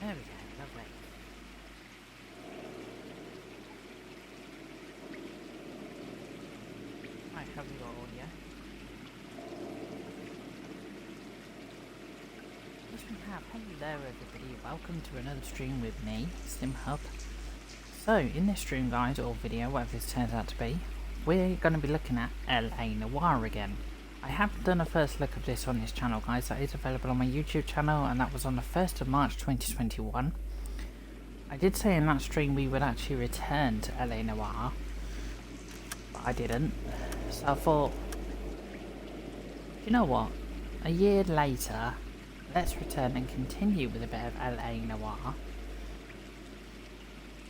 There we go, lovely. Right, have we got audio? Yes, we have. Hello everybody, welcome to another stream with me, SimHub. So, in this stream guys, or video, whatever this turns out to be, we're going to be looking at LA Noire again. I have done a first look of this on this channel guys, that is available on my YouTube channel, and that was on the 1st of March 2021. I did say in that stream we would actually return to LA Noire, but I didn't. So I thought, you know what, a year later, let's return and continue with a bit of LA Noire.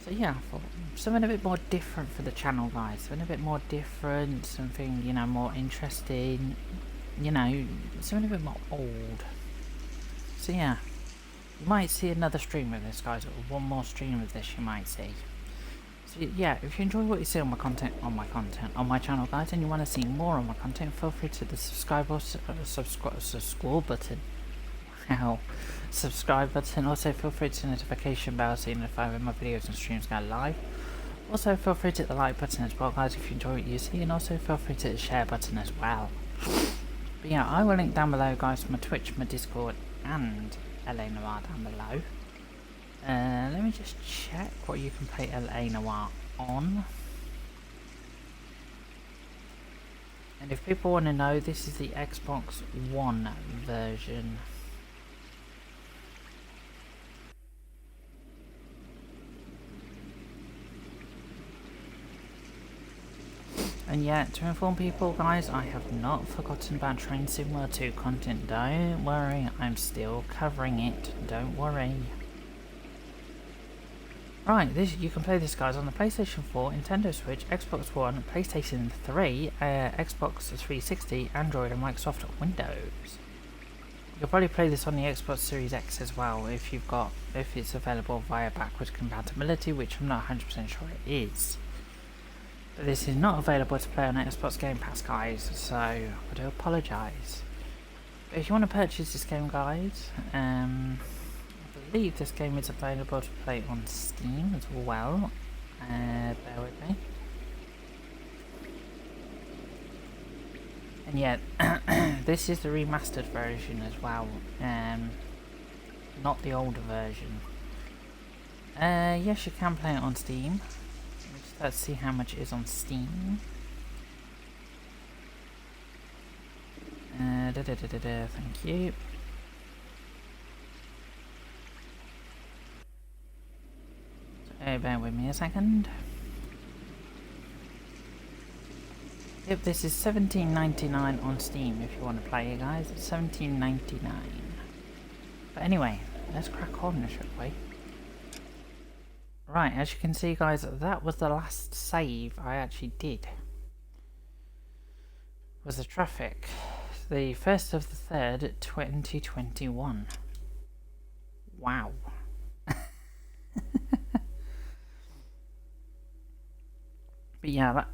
So yeah, I thought something a bit more different for the channel guys, something a bit more different, something, you know, more interesting, you know, something a bit more old. So yeah, you might see another stream of this guys, or one more stream of this you might see. So yeah, if you enjoy what you see on my channel guys, and you want to see more on my content, feel free to hit the subscribe button. Wow. Subscribe button. Also feel free to hit the notification bell so you notify when my videos and streams go live. Also feel free to hit the like button as well guys if you enjoy what you see, and also feel free to hit the share button as well. But yeah, I will link down below guys my Twitch, my Discord and LA Noire down below. Let me just check what you can play LA Noire on. And if people want to know, this is the Xbox One version. And yeah, to inform people guys, I have not forgotten about Train Sim World 2 content, don't worry, I'm still covering it, don't worry. Right, you can play this guys on the PlayStation 4, Nintendo Switch, Xbox One, PlayStation 3, Xbox 360, Android and Microsoft Windows. You'll probably play this on the Xbox Series X as well if it's available via backwards compatibility, which I'm not 100% sure it is. But this is not available to play on Xbox Game Pass guys, so I do apologise. But if you want to purchase this game guys, I believe this game is available to play on Steam as well. Bear with me. And yeah, this is the remastered version as well, not the older version. Yes, you can play it on Steam. Let's see how much it is on Steam. Thank you. So, bear with me a second. Yep, this is $17.99 on Steam if you want to play it, guys. It's $17.99. But anyway, let's crack on, shall we? Right, as you can see guys, that was the last save I actually did. Was the traffic. The 1st of the 3rd, 2021. Wow. But yeah,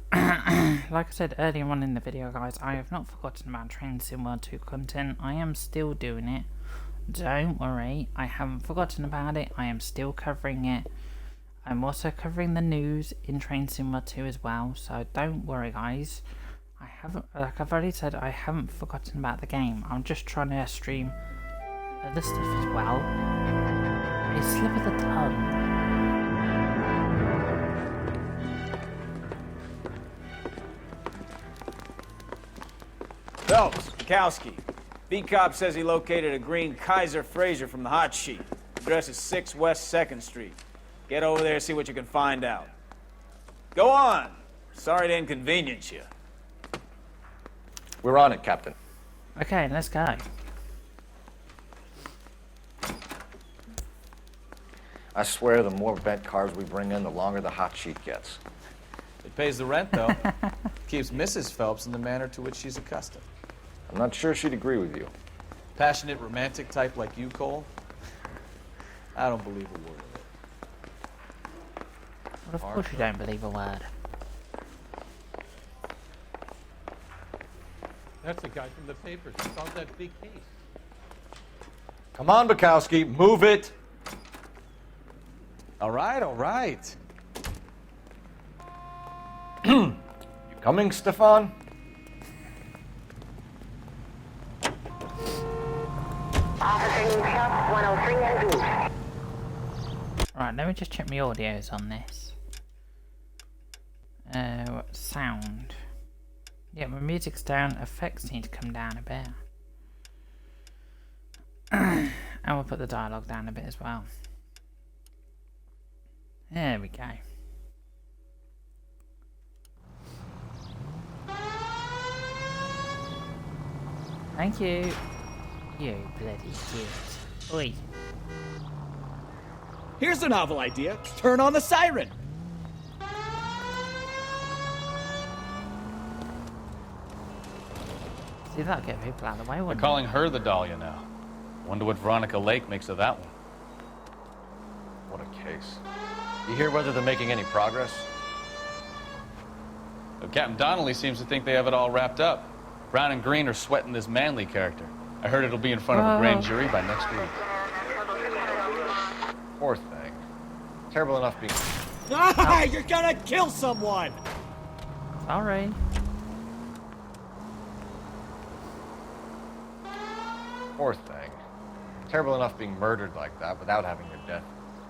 like I said earlier on in the video guys, I have not forgotten about Train Sim World 2 content. I am still doing it. Don't worry, I haven't forgotten about it. I am still covering it. I'm also covering the news in Train Sim World 2 as well, so don't worry guys. I haven't, like I've already said, I haven't forgotten about the game. I'm just trying to stream other stuff as well. A slip of the tongue. Phelps, Mikowski. B-Cop says he located a green Kaiser Fraser from the hot sheet. Address is 6 West 2nd Street. Get over there, see what you can find out. Go on. Sorry to inconvenience you. We're on it, Captain. Okay, let's go. I swear the more bent cars we bring in, the longer the hot sheet gets. It pays the rent, though. Keeps Mrs. Phelps in the manner to which she's accustomed. I'm not sure she'd agree with you. Passionate, romantic type like you, Cole? I don't believe a word of it. Well, of course you don't believe a word. That's the guy from the papers. He solved that big case. Come on, Bukowski, move it! All right, all right. You coming, Stefan? Right, let me just check my audios on this. Sound. Yeah, my music's down. Effects need to come down a bit. And we'll put the dialogue down a bit as well. There we go. Thank you. You bloody git. Oi. Here's a novel idea. Turn on the siren. See, that'll get people out of the way, They're wouldn't calling her the Dahlia now. Wonder what Veronica Lake makes of that one. What a case. You hear whether they're making any progress? Well, Captain Donnelly seems to think they have it all wrapped up. Brown and Green are sweating this Manley character. I heard it'll be in front of a grand jury by next week. Poor thing. Terrible enough being... Ah, you're gonna kill someone! it? Sorry. Poor thing. Terrible enough being murdered like that without having her death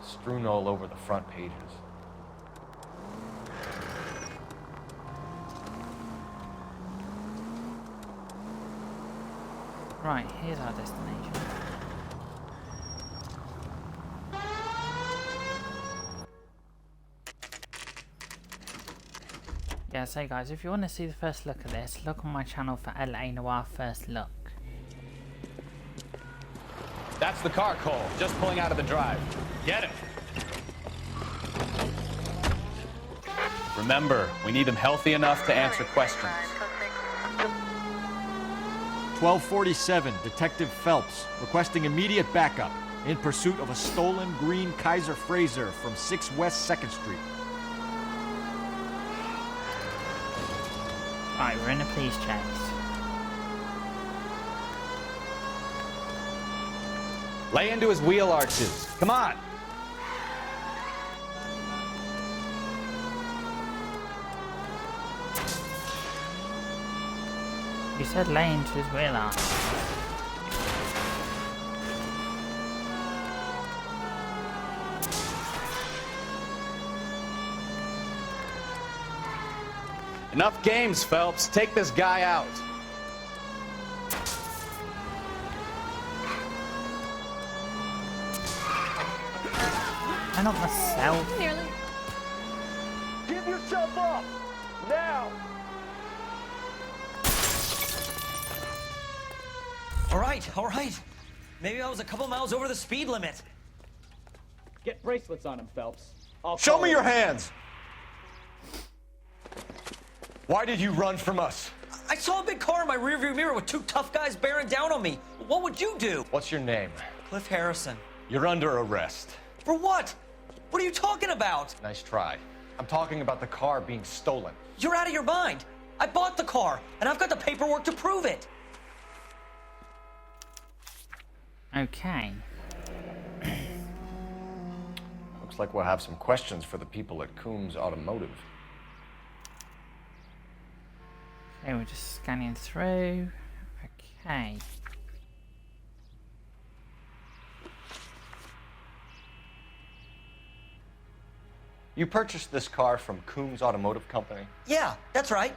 strewn all over the front pages. Right, here's our destination. Yeah, so guys, if you want to see the first look at this, look on my channel for LA Noire First Look. That's the car, Cole. Just pulling out of the drive. Get him. Remember, we need them healthy enough to answer questions. 1247, Detective Phelps, requesting immediate backup in pursuit of a stolen green Kaiser Frazer from 6 West 2nd Street. Right, we're in a police chase. Lay into his wheel arches. Come on. You said lay into his wheel arch. Enough games, Phelps. Take this guy out. I not myself. Nearly. Give yourself up! Now! All right. Maybe I was a couple miles over the speed limit. Get bracelets on him, Phelps. Show me your hands! Why did you run from us? I saw a big car in my rearview mirror with 2 tough guys bearing down on me. What would you do? What's your name? Cliff Harrison. You're under arrest. For what? What are you talking about? Nice try. I'm talking about the car being stolen. You're out of your mind. I bought the car, and I've got the paperwork to prove it. Okay. Looks like we'll have some questions for the people at Coombs Automotive. Okay, we're just scanning through. Okay. You purchased this car from Coombs Automotive Company? Yeah, that's right.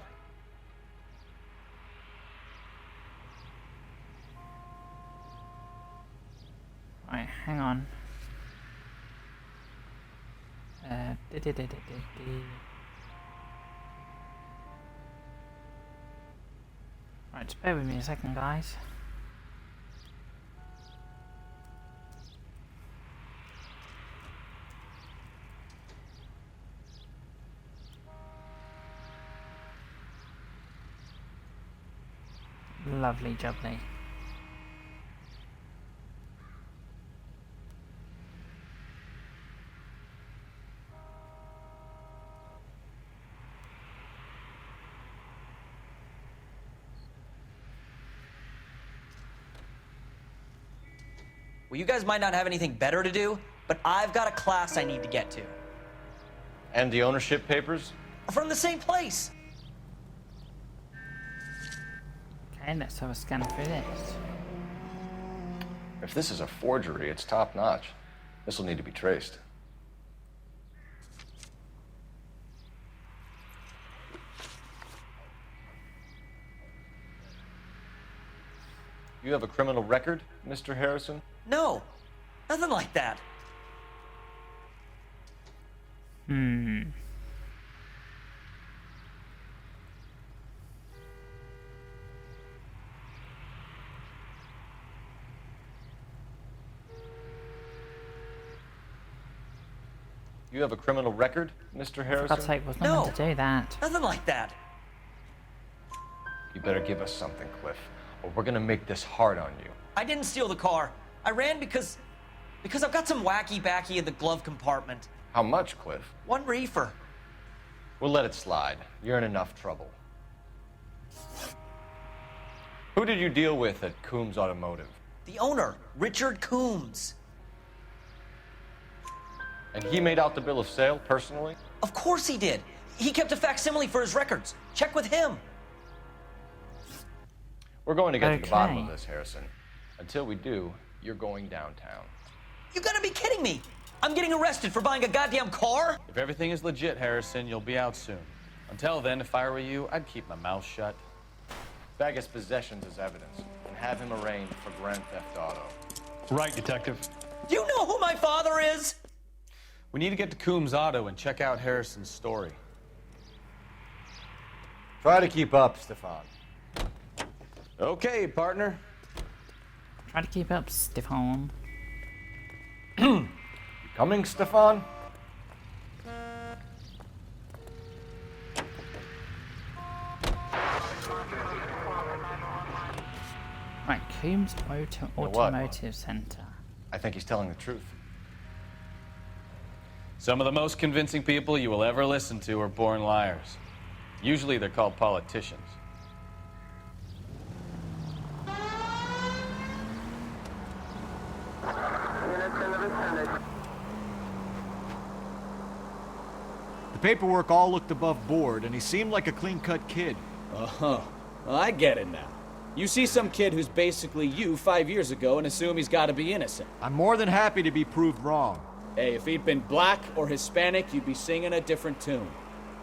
Right, hang on. Right, just bear with me a second, guys. Lovely jubbly. Well, you guys might not have anything better to do, but I've got a class I need to get to. And the ownership papers? From the same place. Okay, let's have a scan through this. If this is a forgery, it's top-notch. This will need to be traced. You have a criminal record, Mr. Harrison? No, nothing like that. You have a criminal record, Mr. For Harrison? God's sake, wasn't meant to do that. Nothing like that. You better give us something, Cliff, or we're gonna make this hard on you. I didn't steal the car. I ran because I've got some wacky-backy in the glove compartment. How much, Cliff? 1 reefer. We'll let it slide. You're in enough trouble. Who did you deal with at Coombs Automotive? The owner, Richard Coombs. And he made out the bill of sale personally? Of course he did. He kept a facsimile for his records. Check with him. We're going to get to the bottom of Okay. this, Harrison. Until we do, you're going downtown. You gotta be kidding me. I'm getting arrested for buying a goddamn car? If everything is legit, Harrison, you'll be out soon. Until then, if I were you, I'd keep my mouth shut. Bag his possessions as evidence and have him arraigned for Grand Theft Auto. Right, Detective. Do you know who my father is? We need to get to Coombs Auto and check out Harrison's story. Try to keep up, Stefan. Okay, partner. Try to keep up, Stefan. Coming, Stefan? Right, Coombs what? Automotive Centre. I think he's telling the truth. Some of the most convincing people you will ever listen to are born liars. Usually they're called politicians. The paperwork all looked above board, and he seemed like a clean-cut kid. Oh, well, I get it now. You see some kid who's basically you 5 years ago and assume he's got to be innocent. I'm more than happy to be proved wrong. Hey, if he'd been black or Hispanic, you'd be singing a different tune.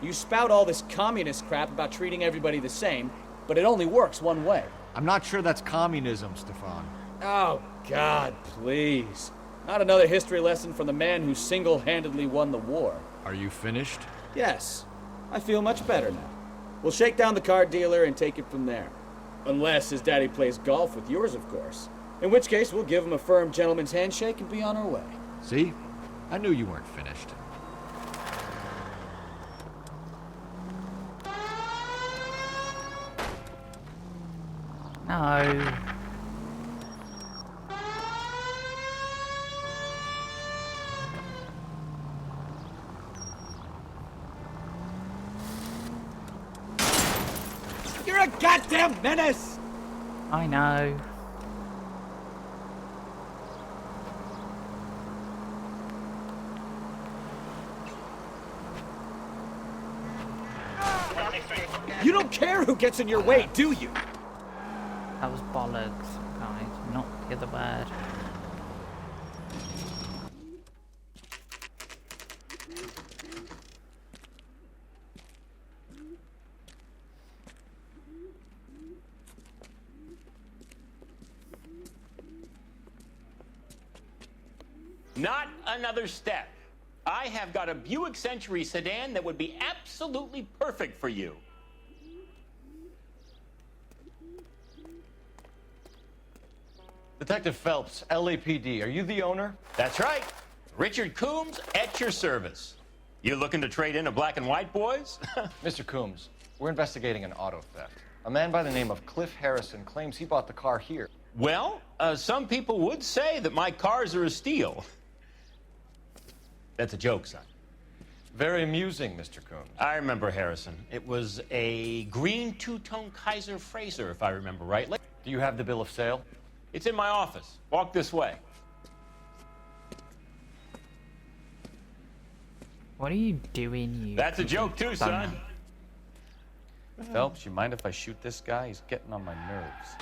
You spout all this communist crap about treating everybody the same, but it only works one way. I'm not sure that's communism, Stefan. Oh, God, please. Not another history lesson from the man who single-handedly won the war. Are you finished? Yes, I feel much better now. We'll shake down the car dealer and take it from there. Unless his daddy plays golf with yours, of course. In which case, we'll give him a firm gentleman's handshake and be on our way. See? I knew you weren't finished. No. You're a goddamn menace! I know. You don't care who gets in your way, do you? That was bollocks, guys. Not the other word. Not another step. I have got a Buick Century sedan that would be absolutely perfect for you. Detective Phelps, LAPD, are you the owner? That's right. Richard Coombs at your service. You looking to trade in a black and white, boys? Mr. Coombs, we're investigating an auto theft. A man by the name of Cliff Harrison claims he bought the car here. Well, some people would say that my cars are a steal. That's a joke, son. Very amusing, Mr. Coombs. I remember Harrison. It was a green two-tone Kaiser Frazer, if I remember right. Do you have the bill of sale? It's in my office. Walk this way. What are you doing, you? That's a joke too, son. Phelps, you mind if I shoot this guy? He's getting on my nerves.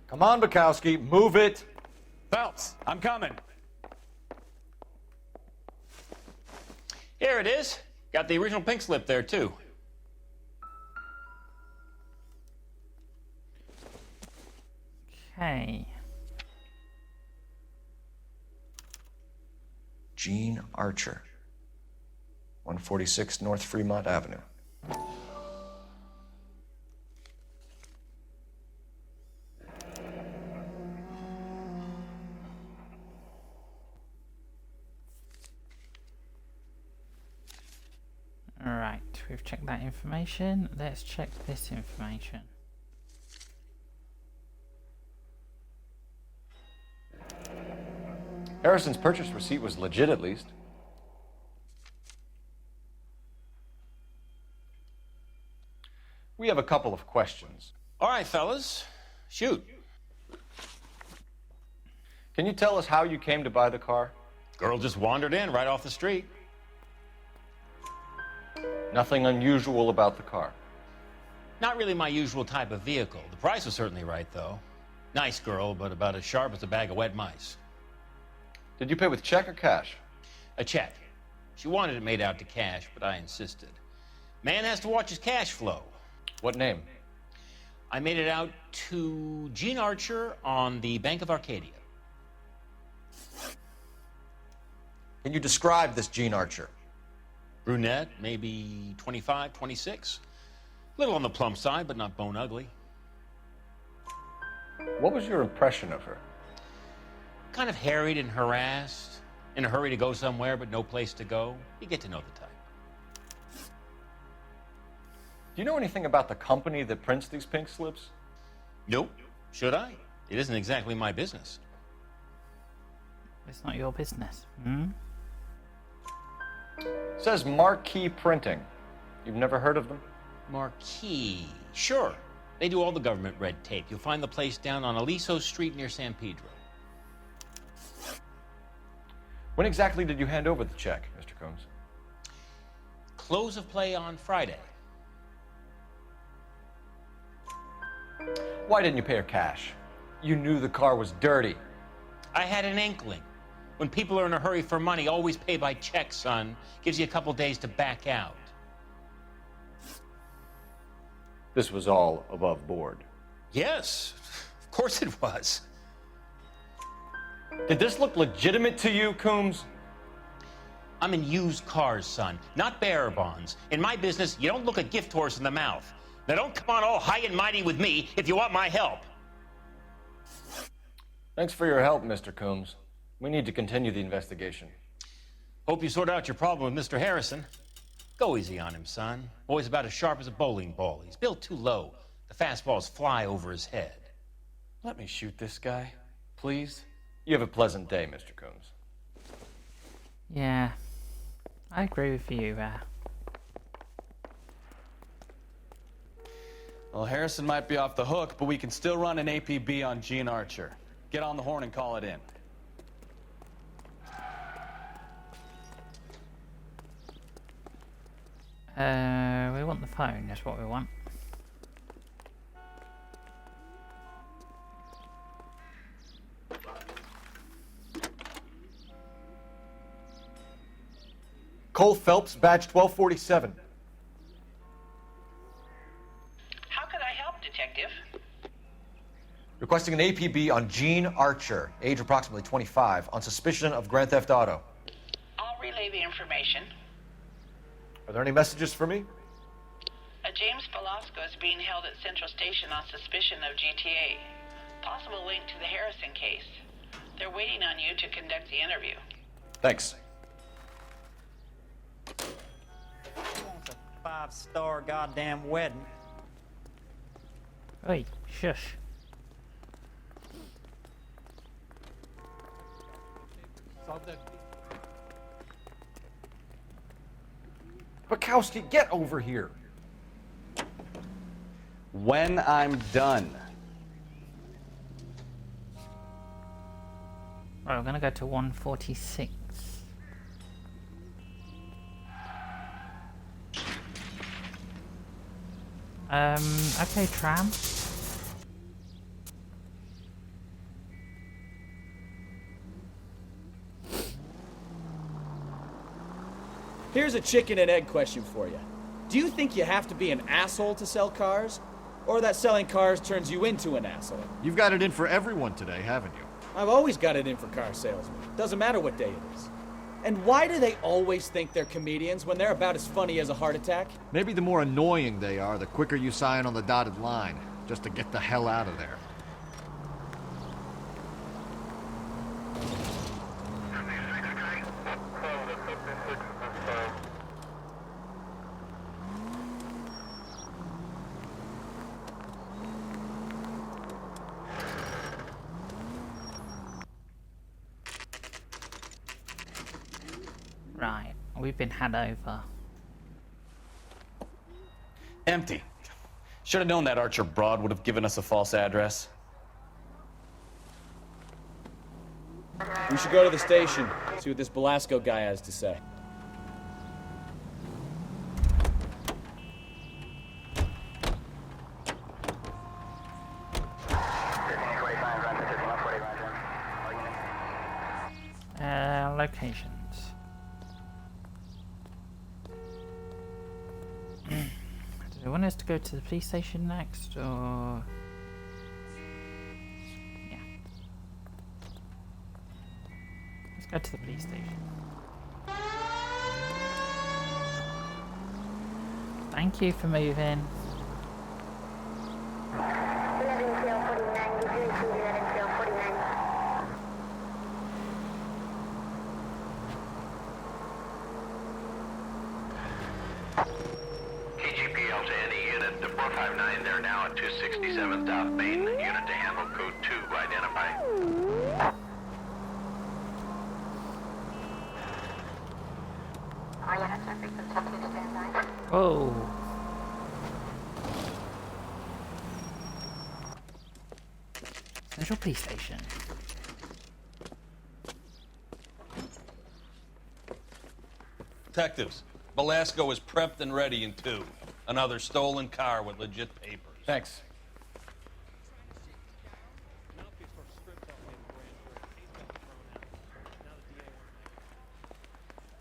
Come on, Bukowski, move it. Phelps, I'm coming. Here it is. Got the original pink slip there, too. Okay. Gene Archer, 146 North Fremont Avenue. Alright, we've checked that information. Let's check this information. Harrison's purchase receipt was legit, at least. We have a couple of questions. All right, fellas. Shoot. Can you tell us how you came to buy the car? Girl just wandered in right off the street. Nothing unusual about the car. Not really my usual type of vehicle. The price was certainly right, though. Nice girl, but about as sharp as a bag of wet mice. Did you pay with check or cash? A check. She wanted it made out to cash, but I insisted. Man has to watch his cash flow. What name? I made it out to Gene Archer on the Bank of Arcadia. Can you describe this Gene Archer? Brunette, maybe 25, 26. Little on the plump side, but not bone ugly. What was your impression of her? Kind of harried and harassed. In a hurry to go somewhere, but no place to go. You get to know the type. Do you know anything about the company that prints these pink slips? Nope. Should I? It isn't exactly my business. It's not your business. Hmm? It says Marquee Printing. You've never heard of them? Marquis. Sure. They do all the government red tape. You'll find the place down on Aliso Street near San Pedro. When exactly did you hand over the check, Mr. Combs? Close of play on Friday. Why didn't you pay her cash? You knew the car was dirty. I had an inkling. When people are in a hurry for money, always pay by check, son. Gives you a couple days to back out. This was all above board. Yes, of course it was. Did this look legitimate to you, Coombs? I'm in used cars, son, not bearer bonds. In my business, you don't look a gift horse in the mouth. Now don't come on all high and mighty with me if you want my help. Thanks for your help, Mr. Coombs. We need to continue the investigation. Hope you sort out your problem with Mr. Harrison. Go easy on him, son. Boy's about as sharp as a bowling ball. He's built too low. The fastballs fly over his head. Let me shoot this guy, please. You have a pleasant day, Mr. Coombs. Yeah. I agree with you. Well, Harrison might be off the hook, but we can still run an APB on Gene Archer. Get on the horn and call it in. We want the phone, that's what we want. Cole Phelps, badge 1247. How can I help, Detective? Requesting an APB on Gene Archer, age approximately 25, on suspicion of Grand Theft Auto. I'll relay the information. Are there any messages for me? A James Velasco is being held at Central Station on suspicion of GTA. Possible link to the Harrison case. They're waiting on you to conduct the interview. Thanks. It's a 5-star goddamn wedding. Oi, shush. Solve that. Bukowski, get over here. When I'm done. Right, we're gonna go to 146. Okay, tram. Here's a chicken and egg question for you. Do you think you have to be an asshole to sell cars? Or that selling cars turns you into an asshole? You've got it in for everyone today, haven't you? I've always got it in for car salesmen. Doesn't matter what day it is. And why do they always think they're comedians when they're about as funny as a heart attack? Maybe the more annoying they are, the quicker you sign on the dotted line, just to get the hell out of there. Right, we've been had over. Empty. Should have known that Archer broad would have given us a false address. We should go to the station, see what this Belasco guy has to say. Locations. Do they want us to go to the police station next, or... Yeah. Let's go to the police station. Thank you for moving. TGPL to any unit to 459, they're now at 267th South Main. Unit to handle code 2, identify. Oh. Central Police Station. Detectives, Belasco is prepped and ready in 2. Another stolen car with legit papers. Thanks.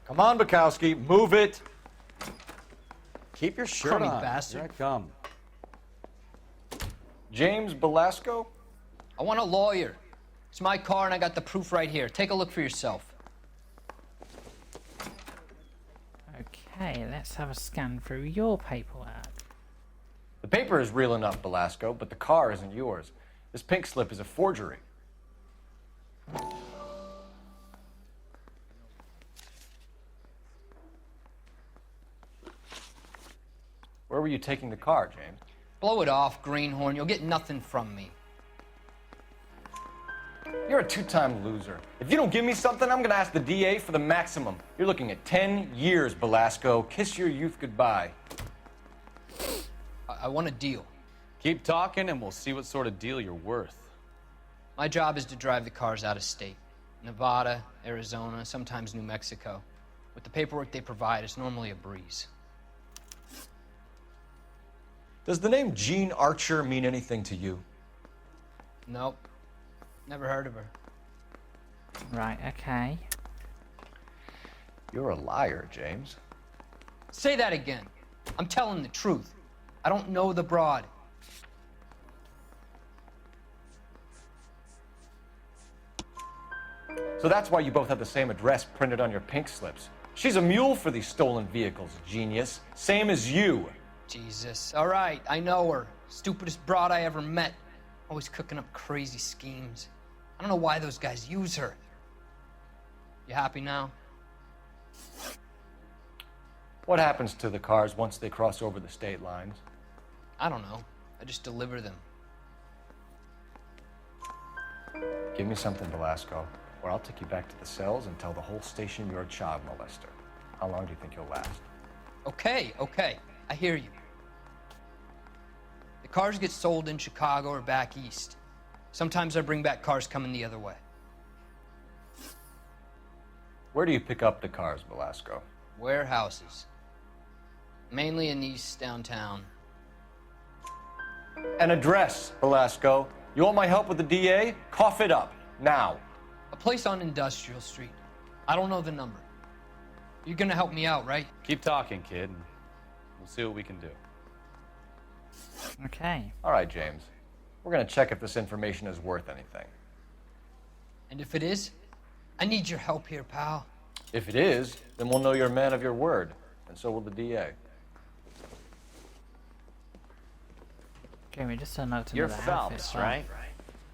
Come on, Bukowski, move it. Keep your shirt Crummy on. bastard. Here I come. James Belasco? I want a lawyer. It's my car and I got the proof right here. Take a look for yourself. Okay, let's have a scan through your paperwork. The paper is real enough, Belasco, but the car isn't yours. This pink slip is a forgery. Where were you taking the car, James? Blow it off, Greenhorn. You'll get nothing from me. You're a two-time loser. If you don't give me something, I'm gonna ask the DA for the maximum. You're looking at 10 years, Belasco. Kiss your youth goodbye. I want a deal. Keep talking and we'll see what sort of deal you're worth. My job is to drive the cars out of state. Nevada, Arizona, sometimes New Mexico. With the paperwork they provide, it's normally a breeze. Does the name Jean Archer mean anything to you? Nope. Never heard of her. Right, okay. You're a liar, James. Say that again. I'm telling the truth. I don't know the broad. So that's why you both have the same address printed on your pink slips. She's a mule for these stolen vehicles, genius. Same as you. Jesus. All right, I know her. Stupidest broad I ever met. Always cooking up crazy schemes. I don't know why those guys use her. You happy now? What happens to the cars once they cross over the state lines? I don't know. I just deliver them. Give me something, Belasco, or I'll take you back to the cells and tell the whole station you're a child molester. How long do you think you'll last? Okay, okay. I hear you. The cars get sold in Chicago or back east. Sometimes I bring back cars coming the other way. Where do you pick up the cars, Velasco? Warehouses. Mainly in East downtown. An address, Velasco. You want my help with the DA? Cough it up, now. A place on Industrial Street. I don't know the number. You're gonna help me out, right? Keep talking, kid, and we'll see what we can do. Okay. All right, James. We're gonna check if this information is worth anything. And if it is, I need your help here, pal. If it is, then we'll know you're a man of your word, and so will the DA. Okay, we just turned out to You're another Phelps, outfit, so- right?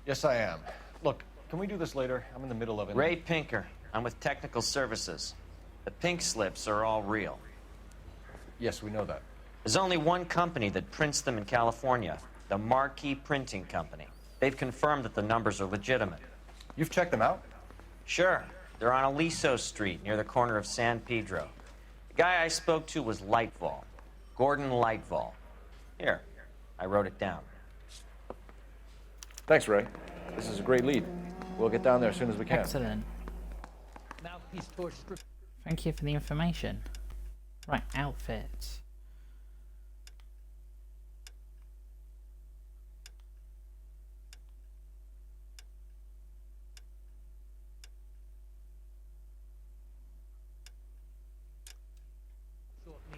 Yes, I am. Look, can we do this later? I'm in the middle of it. Ray Pinker. I'm with Technical Services. The pink slips are all real. Yes, we know that. There's only one company that prints them in California, the Marquee Printing Company. They've confirmed that the numbers are legitimate. You've checked them out? Sure. They're on Aliso Street, near the corner of San Pedro. The guy I spoke to was Lightval. Gordon Lightval. Here, I wrote it down. Thanks, Ray. This is a great lead. We'll get down there as soon as we can. Excellent. Thank you for the information. Right, outfits.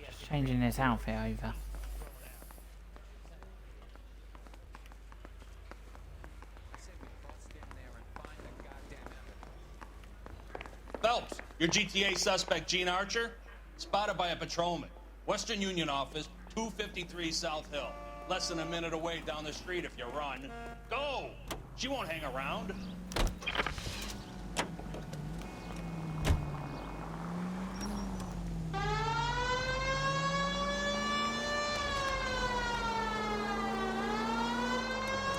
Just changing his outfit over. Phelps, your GTA suspect, Gene Archer, spotted by a patrolman. Western Union office, 253 South Hill. Less than a minute away down the street if you run. Go! She won't hang around.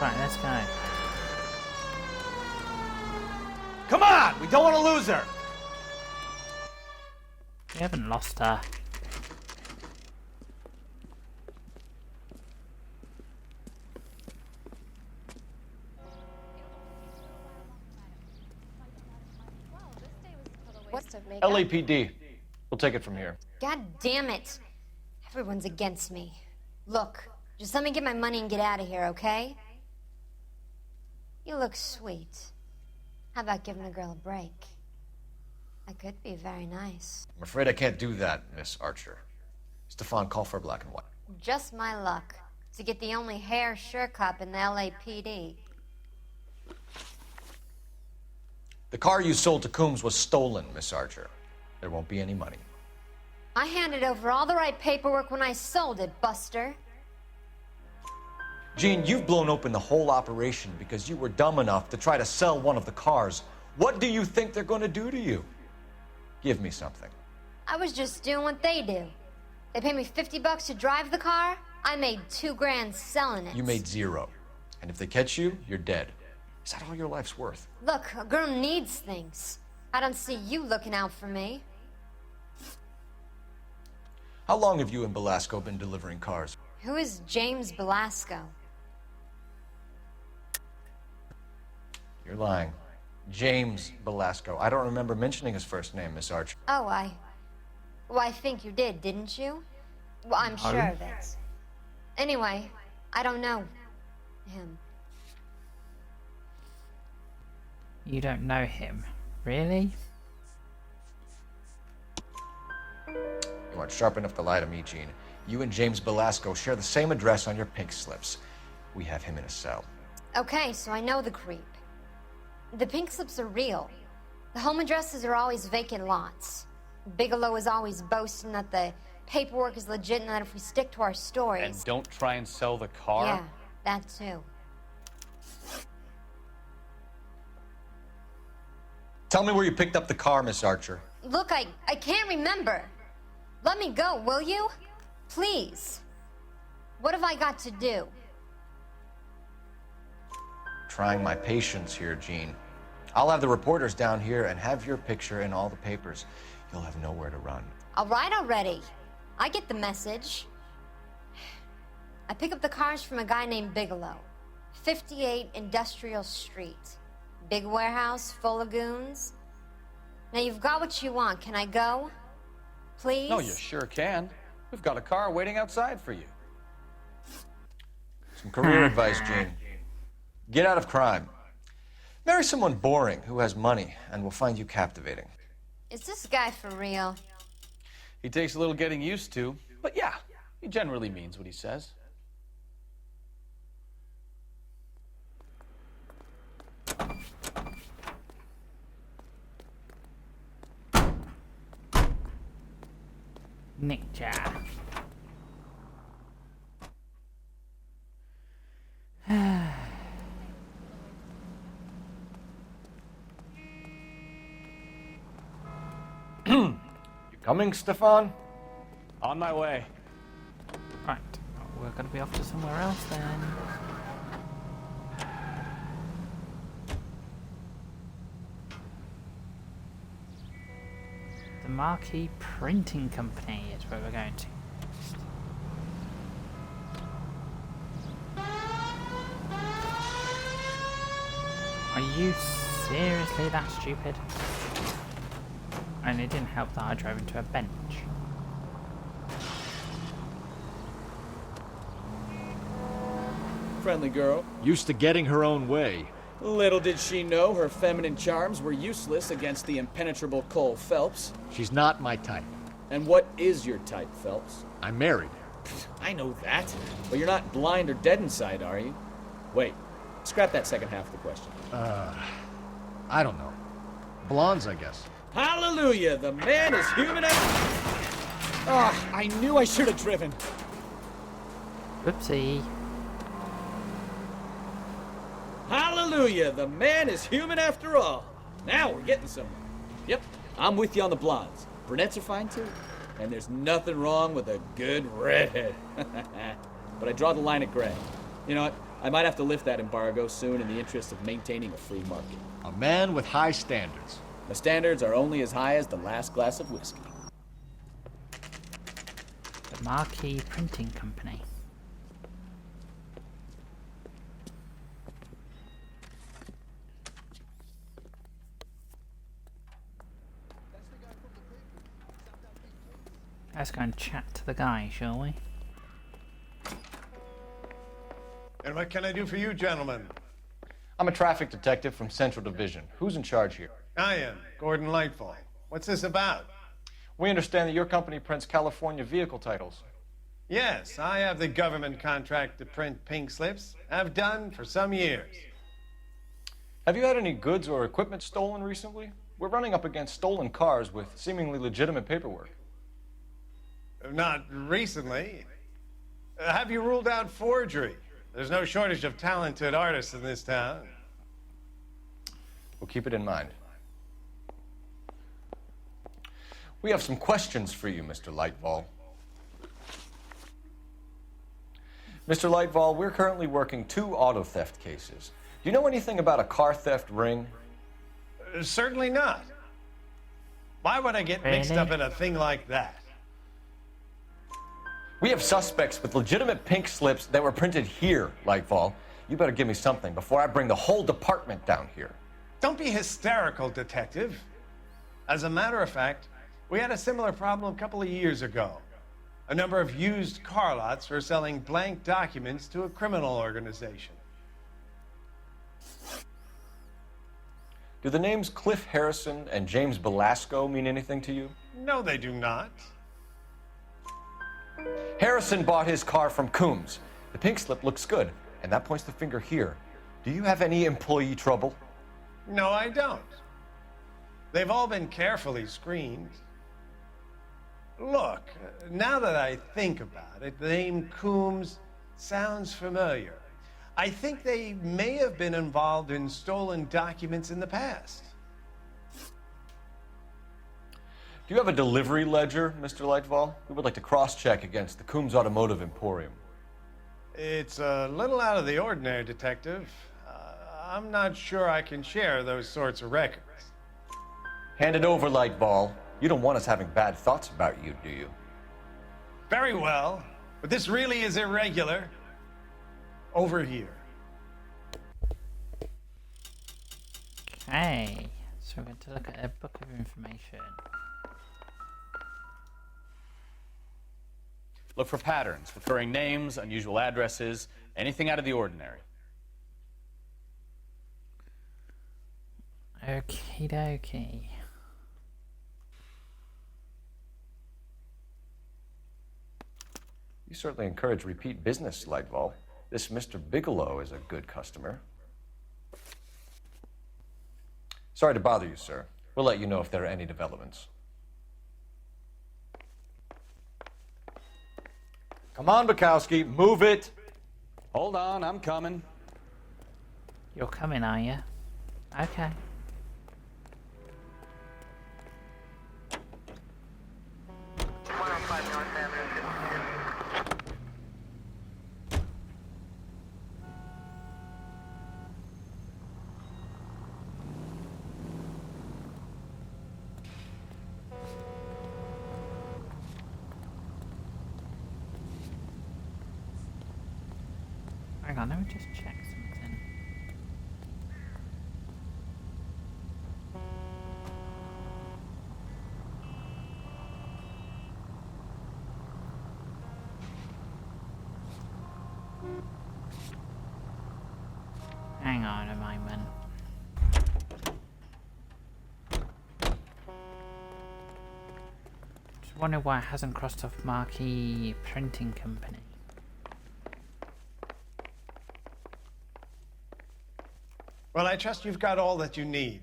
Right, let's go. Come on! We don't want to lose her! We haven't lost her. LAPD. We'll take it from here. God damn it. Everyone's against me. Look, just let me get my money and get out of here, okay? You look sweet. How about giving a girl a break? I could be very nice. I'm afraid I can't do that, Miss Archer. Stefan, call for black and white. Just my luck to get the only hair sure cop in the LAPD. The car you sold to Coombs was stolen, Miss Archer. There won't be any money. I handed over all the right paperwork when I sold it, Buster. Gene, you've blown open the whole operation because you were dumb enough to try to sell one of the cars. What do you think they're going to do to you? Give me something. I was just doing what they do. They paid me $50 to drive the car. I made $2 grand selling it. You made zero. And if they catch you, you're dead. Is that all your life's worth? Look, a girl needs things. I don't see you looking out for me. How long have you and Belasco been delivering cars? Who is James Belasco? You're lying. James Belasco. I don't remember mentioning his first name, Miss Archer. Oh, well, I think you did, didn't you? Well, I'm sure of it. Anyway, I don't know him. You don't know him? Really? You aren't sharp enough to lie to me, Gene. You and James Belasco share the same address on your pink slips. We have him in a cell. Okay, so I know the creep. The pink slips are real. The home addresses are always vacant lots. Bigelow is always boasting that the paperwork is legit and that if we stick to our stories... And don't try and sell the car? Yeah, that too. Tell me where you picked up the car, Miss Archer. Look, I can't remember. Let me go, will you? Please. What have I got to do? Trying my patience here, Gene. I'll have the reporters down here and have your picture in all the papers. You'll have nowhere to run. All right already. I get the message. I pick up the cars from a guy named Bigelow. 58 Industrial Street. Big warehouse full of goons. Now you've got what you want. Can I go? Please? No, you sure can. We've got a car waiting outside for you. Some career advice, Gene. Get out of crime. Marry someone boring who has money and will find you captivating. Is this guy for real? He takes a little getting used to, but yeah, he generally means what he says. Ninja. You coming, Stefan? On my way. Right, we're going to be off to somewhere else then. The Marquee Printing Company is where we're going to. Are you seriously that stupid? And it didn't help that I drove into a bench. Friendly girl. Used to getting her own way. Little did she know her feminine charms were useless against the impenetrable Cole Phelps. She's not my type. And what is your type, Phelps? I'm married. I know that, but you're not blind or dead inside, are you? Wait, scrap that second half of the question. I don't know. Blondes, I guess. Hallelujah! The man is human Ah, I knew I should have driven. Oopsie. Hallelujah! The man is human after all. Now we're getting somewhere. Yep, I'm with you on the blondes. Brunettes are fine too. And there's nothing wrong with a good redhead. But I draw the line at gray. You know what? I might have to lift that embargo soon in the interest of maintaining a free market. A man with high standards. The standards are only as high as the last glass of whiskey. The Marquee Printing Company. Let's go and chat to the guy, shall we? And what can I do for you, gentlemen? I'm a traffic detective from Central Division. Who's in charge here? I am, Gordon Lightfall. What's this about? We understand that your company prints California vehicle titles. Yes, I have the government contract to print pink slips. I've done for some years. Have you had any goods or equipment stolen recently? We're running up against stolen cars with seemingly legitimate paperwork. Not recently. Have you ruled out forgery? There's no shortage of talented artists in this town. We'll keep it in mind. We have some questions for you, Mr. Lightfall. Mr. Lightfall, we're currently working 2 auto theft cases. Do you know anything about a car theft ring? Certainly not. Why would I get mixed up in a thing like that? We have suspects with legitimate pink slips that were printed here, Lightfall. You better give me something before I bring the whole department down here. Don't be hysterical, Detective. As a matter of fact, we had a similar problem a couple of years ago. A number of used car lots were selling blank documents to a criminal organization. Do the names Cliff Harrison and James Belasco mean anything to you? No, they do not. Harrison bought his car from Coombs. The pink slip looks good, and that points the finger here. Do you have any employee trouble? No, I don't. They've all been carefully screened. Look, now that I think about it, the name Coombs sounds familiar. I think they may have been involved in stolen documents in the past. Do you have a delivery ledger, Mr. Lightfall? We would like to cross-check against the Coombs Automotive Emporium. It's a little out of the ordinary, Detective. I'm not sure I can share those sorts of records. Hand it over, Lightfall. You don't want us having bad thoughts about you, do you? Very well, but this really is irregular. Over here. Okay, so So we're going to look at a book of information. Look for patterns, recurring names, unusual addresses, anything out of the ordinary. Okie dokie. You certainly encourage repeat business, Lightval. This Mr. Bigelow is a good customer. Sorry to bother you, sir. We'll let you know if there are any developments. Come on, Bukowski, move it! Hold on, I'm coming. You're coming, are you? Okay. Hang on, let me just check something. Hang on a moment. Just wonder why it hasn't crossed off Marquee Printing Company. Well, I trust you've got all that you need.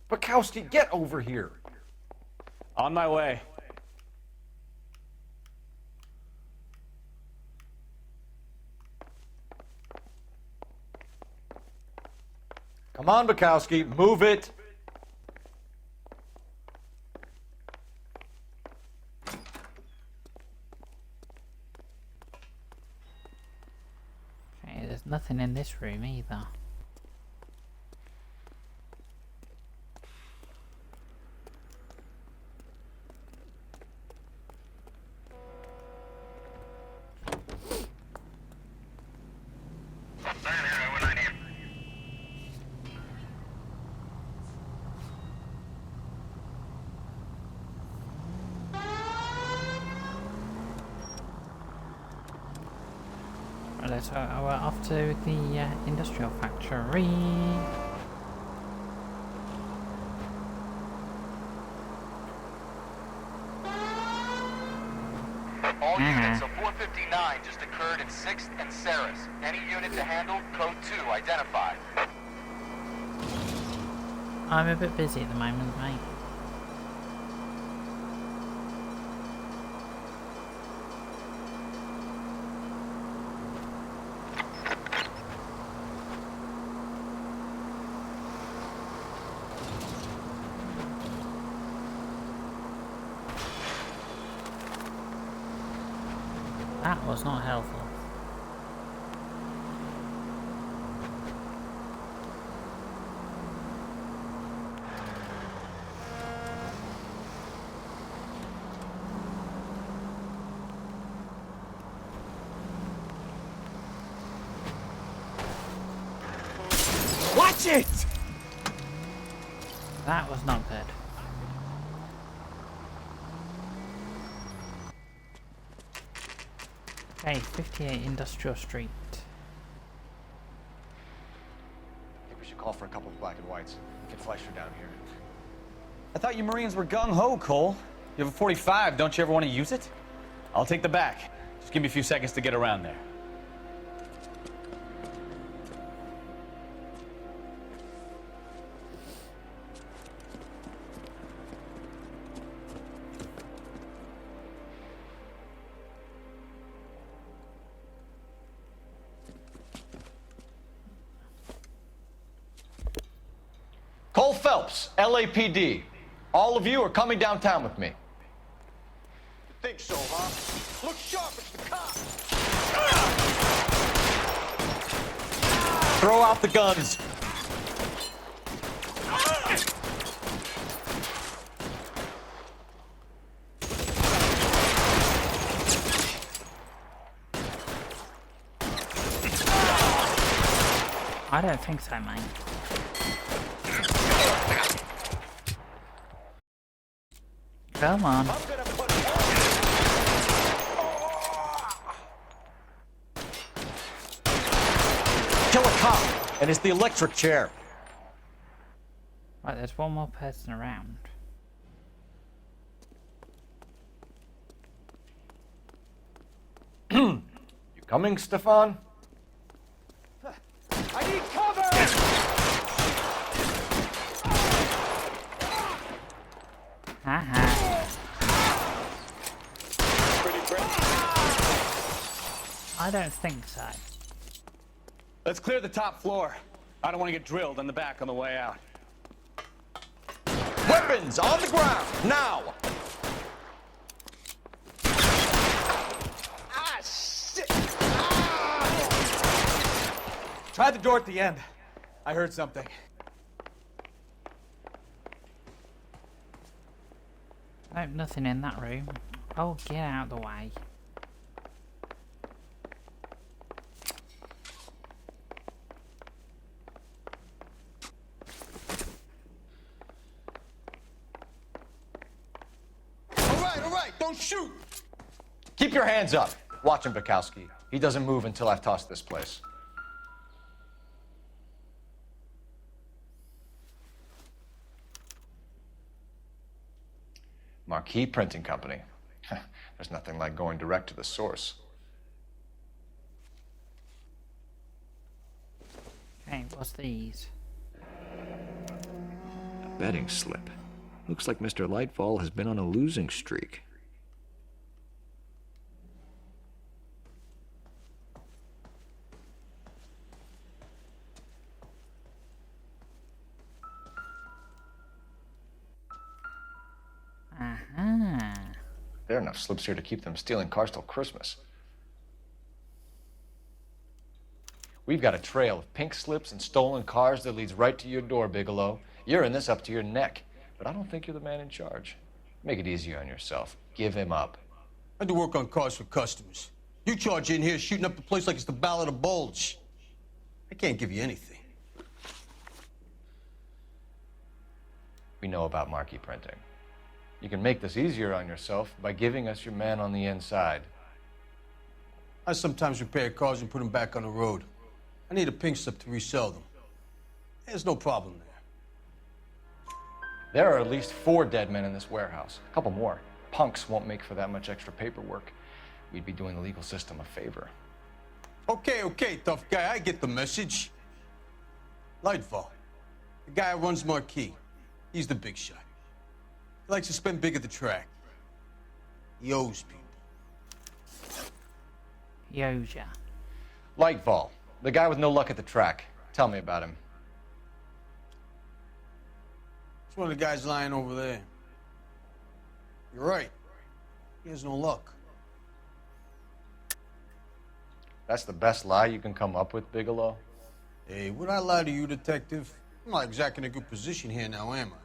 Bukowski, get over here! On my way. Come on, Bukowski, move it! Okay, there's nothing in this room either. Right, so we're off to the industrial factory. All units, a 459 just occurred in 6th and Saris. Any unit to handle, code 2, identified. I'm a bit busy at the moment, mate. That was not helpful. Watch it! That was not good. Okay, 58 Industrial Street. I think we should call for a couple of black and whites. Get Fleischer down here. I thought you Marines were gung-ho, Cole. You have a 45, don't you ever want to use it? I'll take the back. Just give me a few seconds to get around there. Cole Phelps, LAPD. All of you are coming downtown with me. Think so, huh? Look sharp, it's the cops! Throw out the guns. I don't think so, mate. Come on. Kill a cop, and it's the electric chair. Right, there's one more person around. You coming, Stefan? I need cover! I don't think so. Let's clear the top floor. I don't want to get drilled in the back on the way out. Weapons on the ground, now! Ah, shit! Try the door at the end. I heard something. No, nothing in that room. Oh, get out of the way. All right, don't shoot! Keep your hands up. Watch him, Bukowski. He doesn't move until I've tossed this place. Marquee Printing Company. There's nothing like going direct to the source. Okay, what's these? A betting slip. Looks like Mr. Lightfall has been on a losing streak. There are enough slips here to keep them stealing cars till Christmas. We've got a trail of pink slips and stolen cars that leads right to your door, Bigelow. You're in this up to your neck, but I don't think you're the man in charge. Make it easier on yourself. Give him up. I do work on cars for customers. You charge in here shooting up the place like it's the Ballad of Bulge. I can't give you anything. We know about marquee printing. You can make this easier on yourself by giving us your man on the inside. I sometimes repair cars and put them back on the road. I need a pink slip to resell them. There's no problem there. There are at least 4 dead men in this warehouse. A couple more. Punks won't make for that much extra paperwork. We'd be doing the legal system a favor. Okay, tough guy, I get the message. Lightfall, the guy who runs Marquee. He's the big shot. He likes to spend big at the track. He owes people. Yoja. Lightfall, the guy with no luck at the track. Tell me about him. It's one of the guys lying over there. You're right. He has no luck. That's the best lie you can come up with, Bigelow? Hey, would I lie to you, detective? I'm not exactly in a good position here now, am I?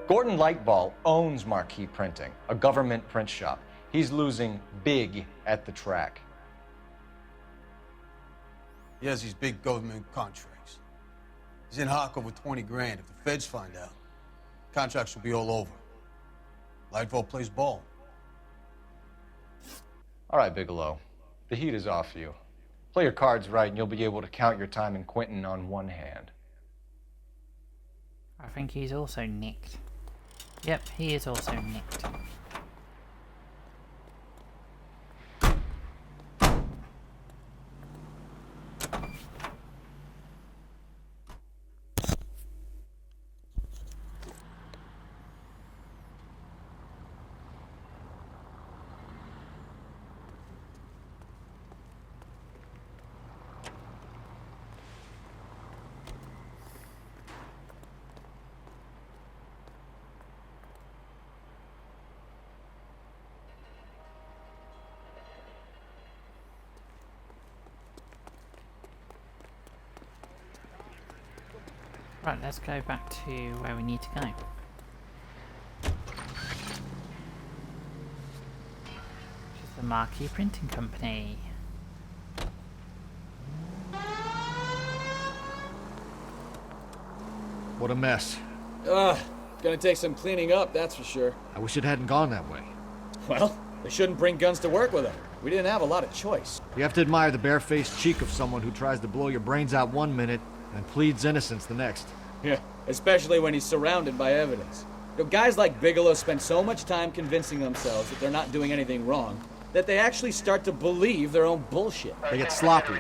Gordon Lightfall owns Marquee Printing, a government print shop. He's losing big at the track. He has these big government contracts. He's in hock over 20 grand. If the feds find out, contracts will be all over. Lightfall plays ball. All right, Bigelow. The heat is off you. Play your cards right and you'll be able to count your time in Quentin on one hand. I think he's also nicked. Yep, he is also nicked. Right, let's go back to where we need to go. The Marquee Printing Company. What a mess. Ugh, gonna take some cleaning up, that's for sure. I wish it hadn't gone that way. Well, they shouldn't bring guns to work with them. We didn't have a lot of choice. You have to admire the barefaced cheek of someone who tries to blow your brains out one minute and pleads innocence the next. Yeah, especially when he's surrounded by evidence. You know, guys like Bigelow spend so much time convincing themselves that they're not doing anything wrong that they actually start to believe their own bullshit. They get sloppy.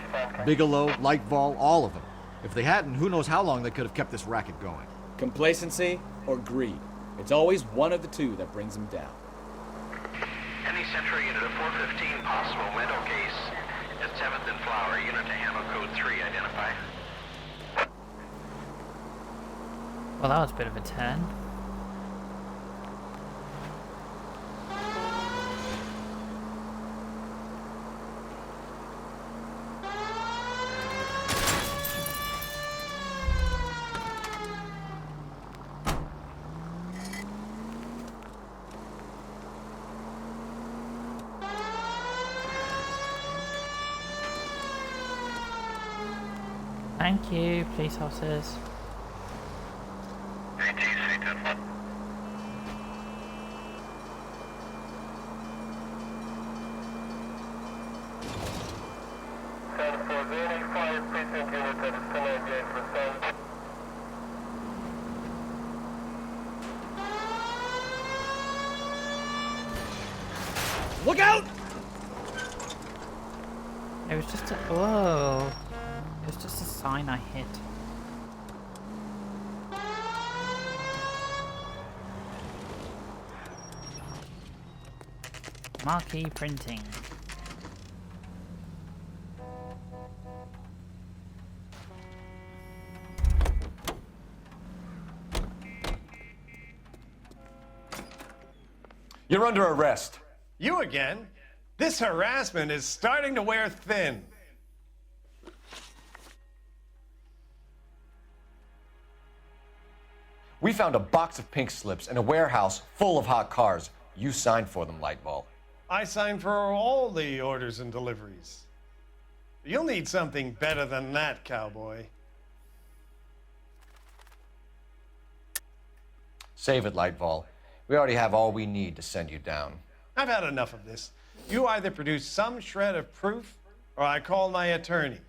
Bigelow, Lightval, all of them. If they hadn't, who knows how long they could have kept this racket going. Complacency or greed. It's always one of the two that brings them down. Any Central unit of 415 possible mental case at 7th and Flower. Unit to handle code 3. Identify. Well, that was a bit of a turn. Thank you, police officers. Look out! It was just a... Whoa. It was just a sign I hit. Marquee Printing. You're under arrest. You again? This harassment is starting to wear thin. We found a box of pink slips in a warehouse full of hot cars. You signed for them, Lightval. I signed for all the orders and deliveries. You'll need something better than that, cowboy. Save it, Lightval. We already have all we need to send you down. I've had enough of this. You either produce some shred of proof, or I call my attorney.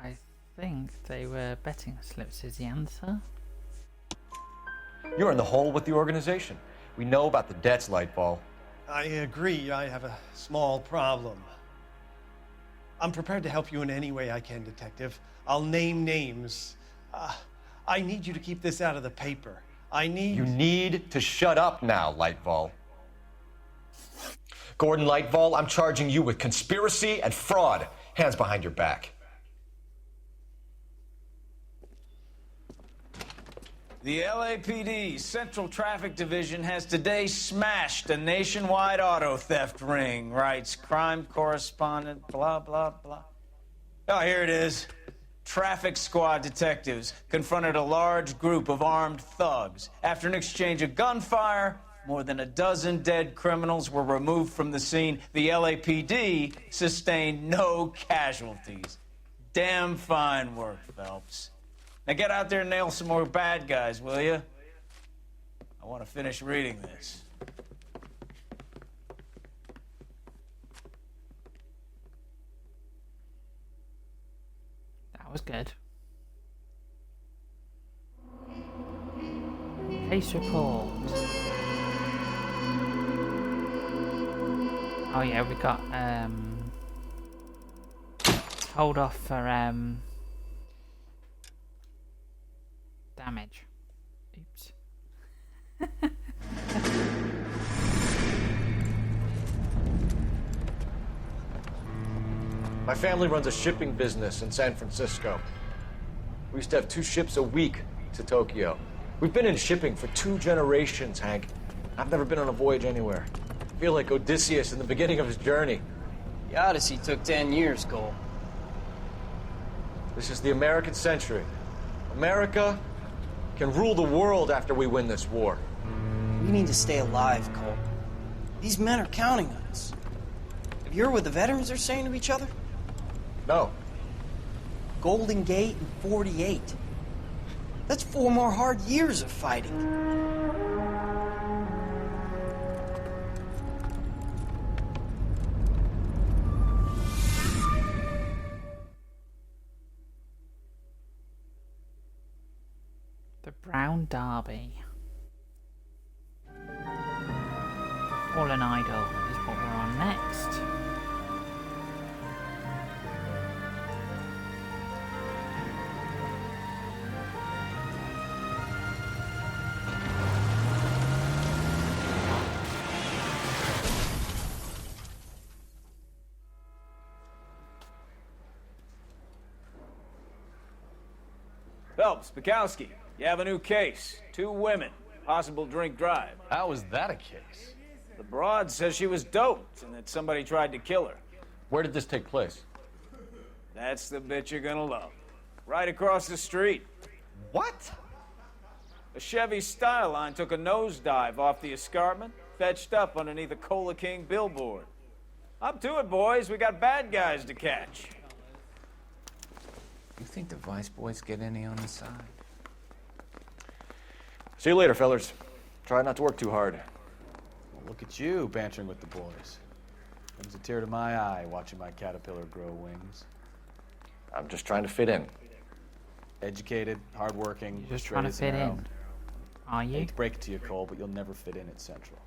I think they were betting slips is the answer. You're in the hole with the organization. We know about the debts, Lightval. I agree. I have a small problem. I'm prepared to help you in any way I can, Detective. I'll name names. I need you to keep this out of the paper. You need to shut up now, Lightval. Gordon Lightval, I'm charging you with conspiracy and fraud. Hands behind your back. The LAPD Central Traffic Division has today smashed a nationwide auto theft ring, writes crime correspondent, blah, blah, blah. Oh, here it is. Traffic squad detectives confronted a large group of armed thugs. After an exchange of gunfire, more than a dozen dead criminals were removed from the scene. The LAPD sustained no casualties. Damn fine work, Phelps. Now get out there and nail some more bad guys, will you? I want to finish reading this. That was good. Case report. Oh yeah, we got hold off for damage. Oops. My family runs a shipping business in San Francisco. We used to have 2 ships a week to Tokyo. We've been in shipping for 2 generations, Hank. I've never been on a voyage anywhere. I feel like Odysseus in the beginning of his journey. The Odyssey took 10 years, Cole. This is the American century. America can rule the world after we win this war. We need to stay alive, Cole. These men are counting on us. Have you heard what the veterans are saying to each other? No. Golden Gate and 48. That's 4 more hard years of fighting. The Brown Derby. Fallen Idol is what we're on next. Phelps, Bukowski, you have a new case. 2 women, possible drink drive. How is that a case? The broad says she was doped and that somebody tried to kill her. Where did this take place? That's the bit you're gonna love. Right across the street. What? A Chevy Styline took a nosedive off the escarpment, fetched up underneath a Cola King billboard. Up to it, boys. We got bad guys to catch. You think the Vice Boys get any on the side? See you later, fellers. Try not to work too hard. Well, look at you bantering with the boys. Brings a tear to my eye watching my caterpillar grow wings. I'm just trying to fit in. Educated, hardworking, You're just straight trying to as fit an arrow. in. Are I you? hate to break it to you, Cole, but you'll never fit in at Central.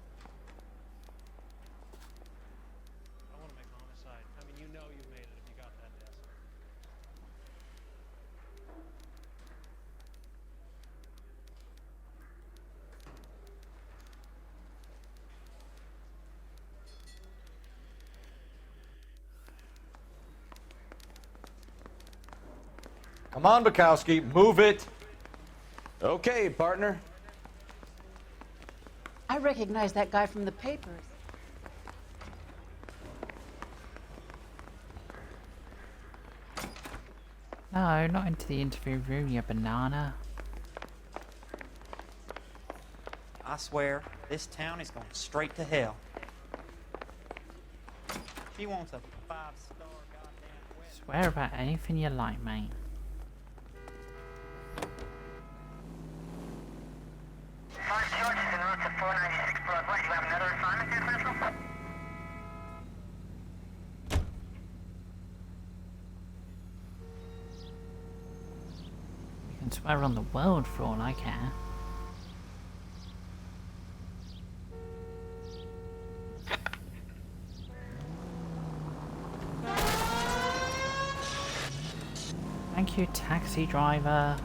I want to make homicide. I mean, you know you made it if you got that desk. Come on, Bukowski, move it. Okay, partner. I recognize that guy from the papers. No, not into the interview room, you banana. I swear, this town is going straight to hell. She wants a 5-star goddamn wedding. Swear about anything you like, mate. First George is en route to 496 Broadway. Do you have another assignment here, Central? You can swear on the world for all I care. Thank you, taxi driver.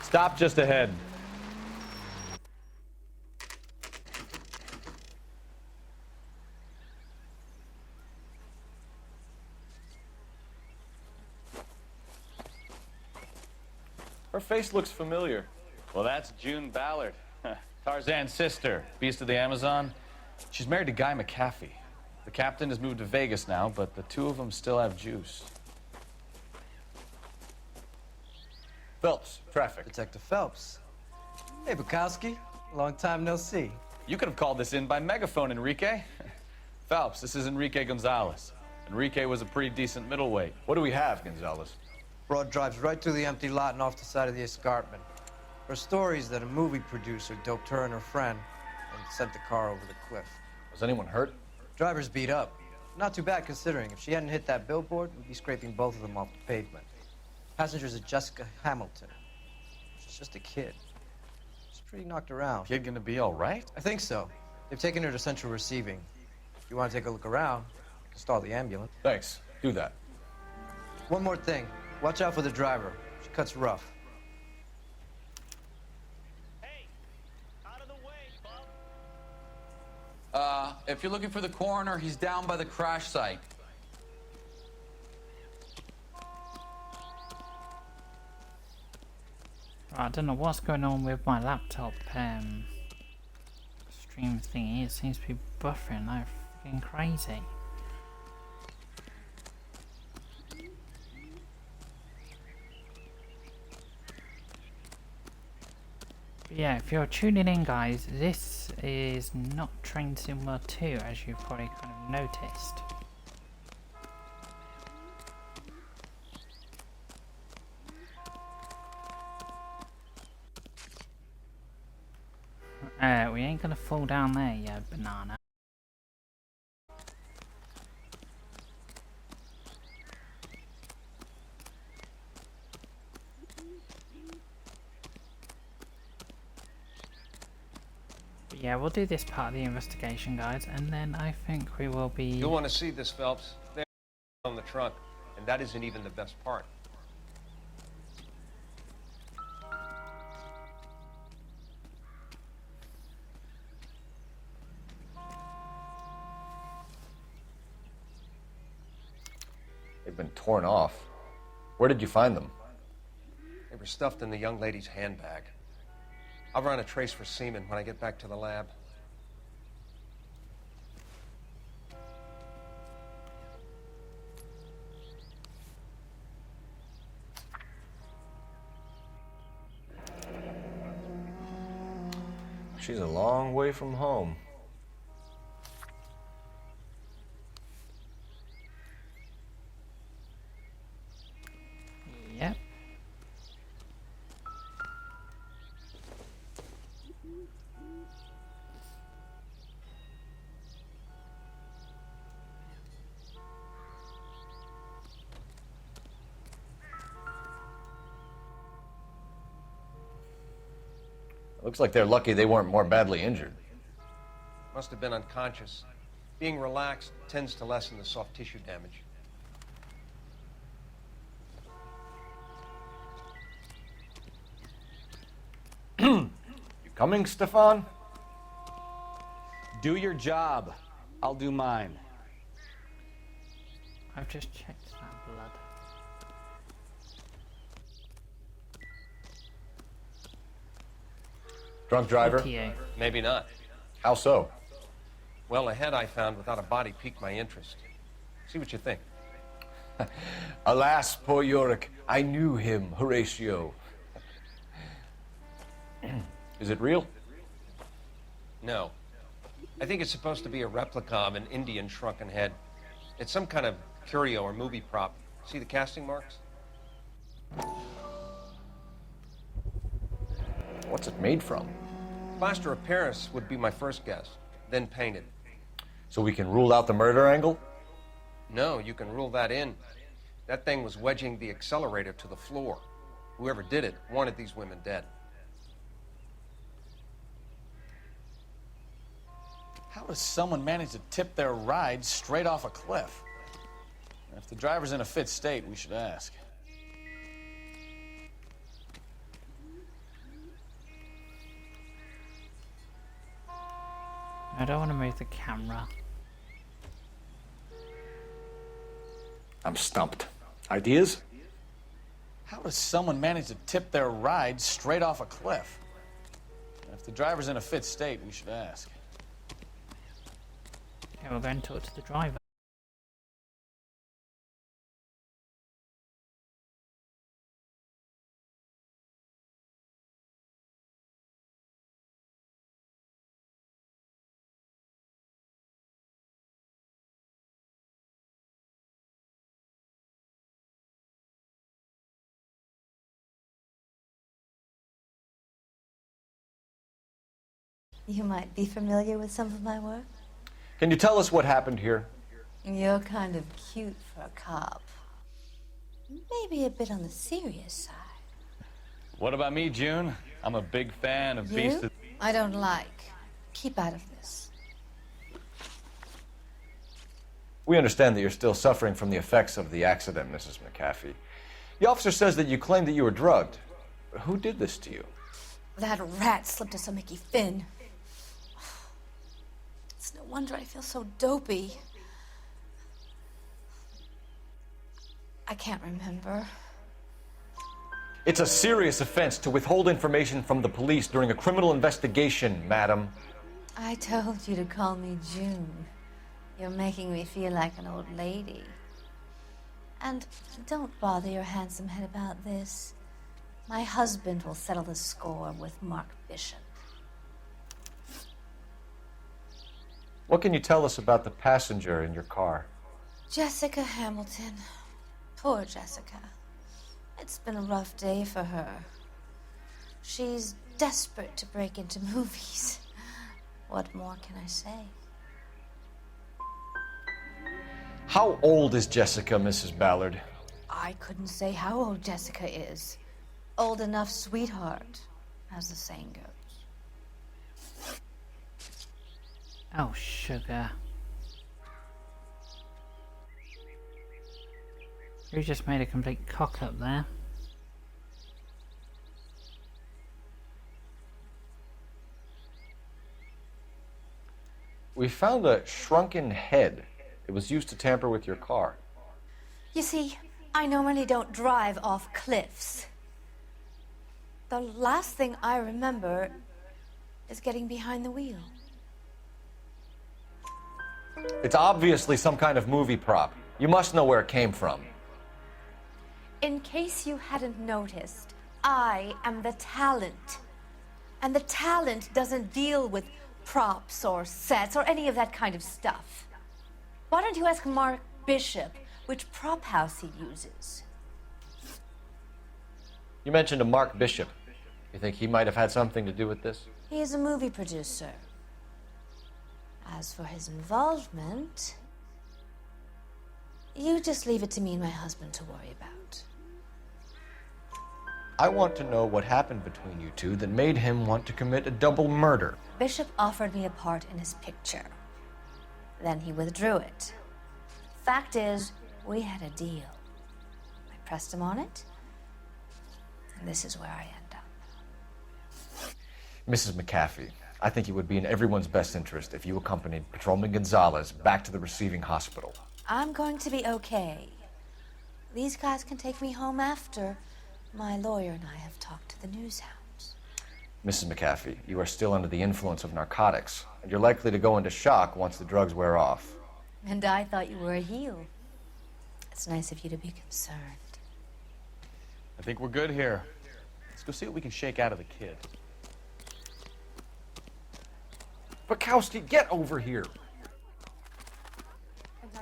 Stop just ahead. Her face looks familiar. Well, that's June Ballard, Tarzan's sister, beast of the Amazon. She's married to Guy McAfee. The captain has moved to Vegas now, but the 2 of them still have juice. Phelps, traffic. Detective Phelps. Hey, Bukowski. Long time no see. You could have called this in by megaphone, Enrique. Phelps, this is Enrique Gonzalez. Enrique was a pretty decent middleweight. What do we have, Gonzalez? Broad drives right through the empty lot and off the side of the escarpment. Her story is that a movie producer doped her and her friend and sent the car over the cliff. Was anyone hurt? Driver's beat up. Not too bad considering. If she hadn't hit that billboard, we'd be scraping both of them off the pavement. Passenger's a Jessica Hamilton. She's just a kid. She's pretty knocked around. Kid gonna be all right? I think so. They've taken her to Central Receiving. If you want to take a look around, you can stall the ambulance. Thanks. Do that. One more thing. Watch out for the driver. She cuts rough. Hey, out of the way, bub. If you're looking for the coroner, he's down by the crash site. I don't know what's going on with my laptop stream thingy. It seems to be buffering like freaking crazy. But yeah, if you're tuning in, guys, this is not Train Sim World 2, as you've probably kind of noticed. We ain't gonna fall down there, you banana. But yeah, we'll do this part of the investigation, guys, and then I think we will be... You'll want to see this, Phelps. They're on the trunk, and that isn't even the best part. They've been torn off. Where did you find them? They were stuffed in the young lady's handbag. I'll run a trace for semen when I get back to the lab. She's a long way from home. Yep. Looks like they're lucky they weren't more badly injured. Must have been unconscious. Being relaxed tends to lessen the soft tissue damage. You coming, Stefan? Do your job. I'll do mine. I've just checked that blood. Drunk driver? ETA. Maybe not. How so? Well, a head I found without a body piqued my interest. See what you think. Alas, poor Yorick. I knew him, Horatio. Is it real? No. I think it's supposed to be a replica of an Indian shrunken head. It's some kind of curio or movie prop. See the casting marks? What's it made from? Plaster of Paris would be my first guess, then painted. So we can rule out the murder angle? No, you can rule that in. That thing was wedging the accelerator to the floor. Whoever did it wanted these women dead. How does someone manage to tip their ride straight off a cliff? If the driver's in a fit state, we should ask. I don't want to move the camera. I'm stumped. Ideas? How does someone manage to tip their ride straight off a cliff? If the driver's in a fit state, we should ask. Okay, we'll go and talk to the driver. You might be familiar with some of my work. Can you tell us what happened here? You're kind of cute for a cop. Maybe a bit on the serious side. What about me, June? I'm a big fan of Beast You? of... I don't like. Keep out of this. We understand that you're still suffering from the effects of the accident, Mrs. McAfee. The officer says that you claimed that you were drugged. Who did this to you? That rat slipped us a Mickey Finn. It's no wonder I feel so dopey. I can't remember. It's a serious offense to withhold information from the police during a criminal investigation, madam. I told you to call me June. You're making me feel like an old lady. And don't bother your handsome head about this. My husband will settle the score with Mark Bishop. What can you tell us about the passenger in your car? Jessica Hamilton. Poor Jessica. It's been a rough day for her. She's desperate to break into movies. What more can I say? How old is Jessica, Mrs. Ballard? I couldn't say how old Jessica is. Old enough, sweetheart, as the saying goes. Oh, sugar. You just made a complete cock up there. We found a shrunken head. It was used to tamper with your car. You see, I normally don't drive off cliffs. The last thing I remember is getting behind the wheel. It's obviously some kind of movie prop. You must know where it came from. In case you hadn't noticed, I am the talent. And the talent doesn't deal with props or sets or any of that kind of stuff. Why don't you ask Mark Bishop which prop house he uses? You mentioned a Mark Bishop. You think he might have had something to do with this? He is a movie producer. As for his involvement, you just leave it to me and my husband to worry about. I want to know what happened between you two that made him want to commit a double murder. Bishop offered me a part in his picture. Then he withdrew it. Fact is, we had a deal. I pressed him on it, and this is where I end up. Mrs. McAfee, I think it would be in everyone's best interest if you accompanied Patrolman Gonzalez back to the receiving hospital. I'm going to be okay. These guys can take me home after. My lawyer and I have talked to the news hounds. Mrs. McAfee, you are still under the influence of narcotics, and you're likely to go into shock once the drugs wear off. And I thought you were a heel. It's nice of you to be concerned. I think we're good here. Let's go see what we can shake out of the kid. Bukowski, get over here.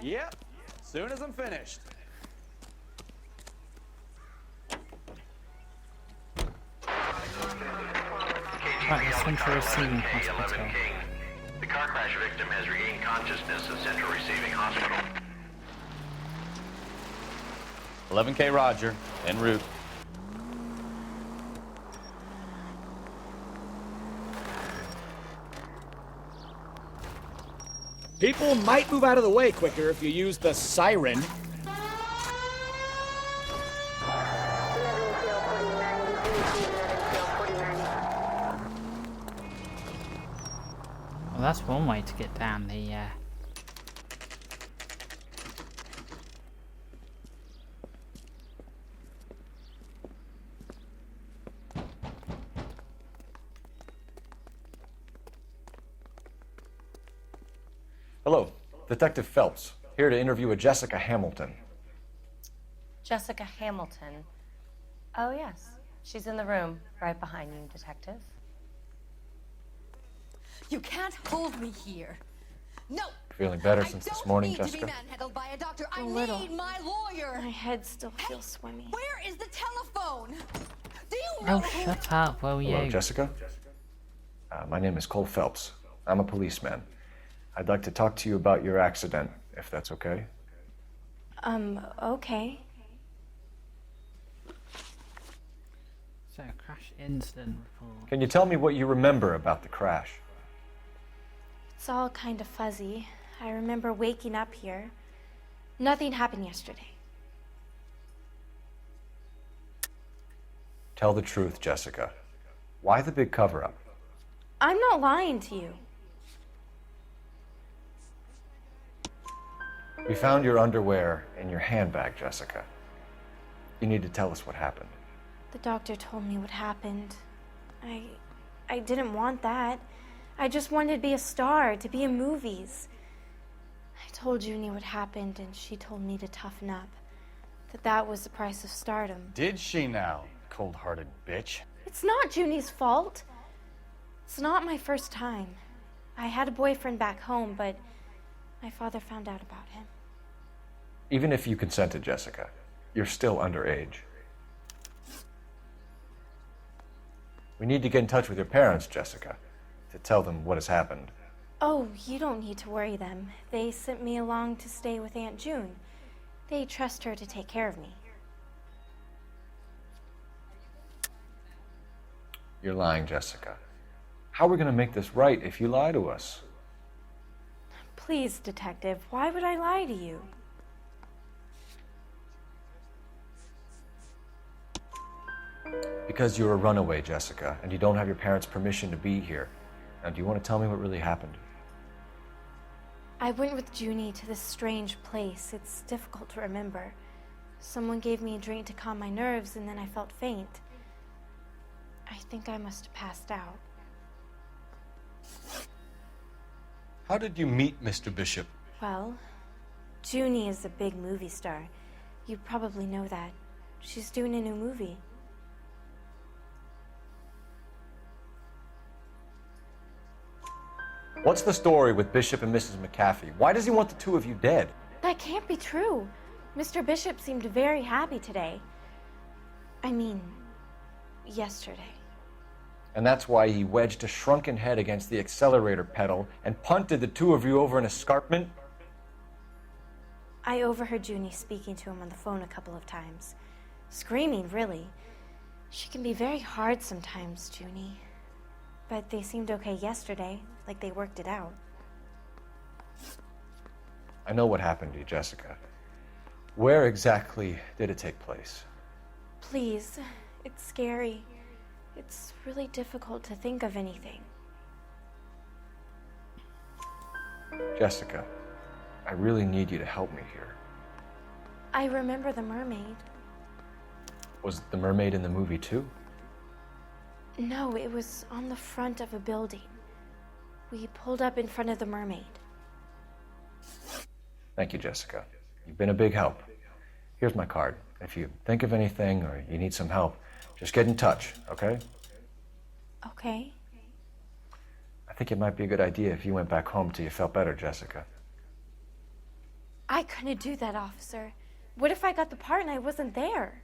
Yep, soon as I'm finished. Right, the Central Receiving Hospital. The car crash victim has regained consciousness at Central Receiving Hospital. 11K Roger, en route. People might move out of the way quicker if you use the siren. Well, that's one way to get down the, Hello, Detective Phelps, here to interview a Jessica Hamilton. Jessica Hamilton. Oh, yes. She's in the room, right behind you, Detective. You can't hold me here. No! Feeling better since this morning, Need to be Jessica? manhandled by a doctor. I A little. need my lawyer. My head still feels swimmy. Where is the telephone? Do you know oh, who? shut up, will you? Hello, Jessica. My name is Cole Phelps. I'm a policeman. I'd like to talk to you about your accident, if that's okay. Okay. So, crash incident report. Can you tell me what you remember about the crash? It's all kind of fuzzy. I remember waking up here. Nothing happened yesterday. Tell the truth, Jessica. Why the big cover-up? I'm not lying to you. We found your underwear in your handbag, Jessica. You need to tell us what happened. The doctor told me what happened. I didn't want that. I just wanted to be a star, to be in movies. I told Junie what happened, and she told me to toughen up. That was the price of stardom. Did she now, cold-hearted bitch? It's not Junie's fault. It's not my first time. I had a boyfriend back home, but my father found out about him. Even if you consented, Jessica, you're still underage. We need to get in touch with your parents, Jessica, to tell them what has happened. Oh, you don't need to worry them. They sent me along to stay with Aunt June. They trust her to take care of me. You're lying, Jessica. How are we going to make this right if you lie to us? Please, Detective, why would I lie to you? Because you're a runaway, Jessica, and you don't have your parents' permission to be here. Now, do you want to tell me what really happened? I went with Junie to this strange place. It's difficult to remember. Someone gave me a drink to calm my nerves, and then I felt faint. I think I must have passed out. How did you meet Mr. Bishop? Well, Junie is a big movie star. You probably know that. She's doing a new movie. What's the story with Bishop and Mrs. McAfee? Why does he want the two of you dead? That can't be true. Mr. Bishop seemed very happy today. I mean, yesterday. And that's why he wedged a shrunken head against the accelerator pedal and punted the two of you over an escarpment? I overheard Junie speaking to him on the phone a couple of times. Screaming, really. She can be very hard sometimes, Junie. But they seemed okay yesterday, like they worked it out. I know what happened to you, Jessica. Where exactly did it take place? Please, it's scary. It's really difficult to think of anything. Jessica, I really need you to help me here. I remember the mermaid. Was the mermaid in the movie too? No, it was on the front of a building. We pulled up in front of the mermaid. Thank you, Jessica. You've been a big help. Here's my card. If you think of anything or you need some help, just get in touch, okay? Okay. I think it might be a good idea if you went back home till you felt better, Jessica. I couldn't do that, officer. What if I got the part and I wasn't there?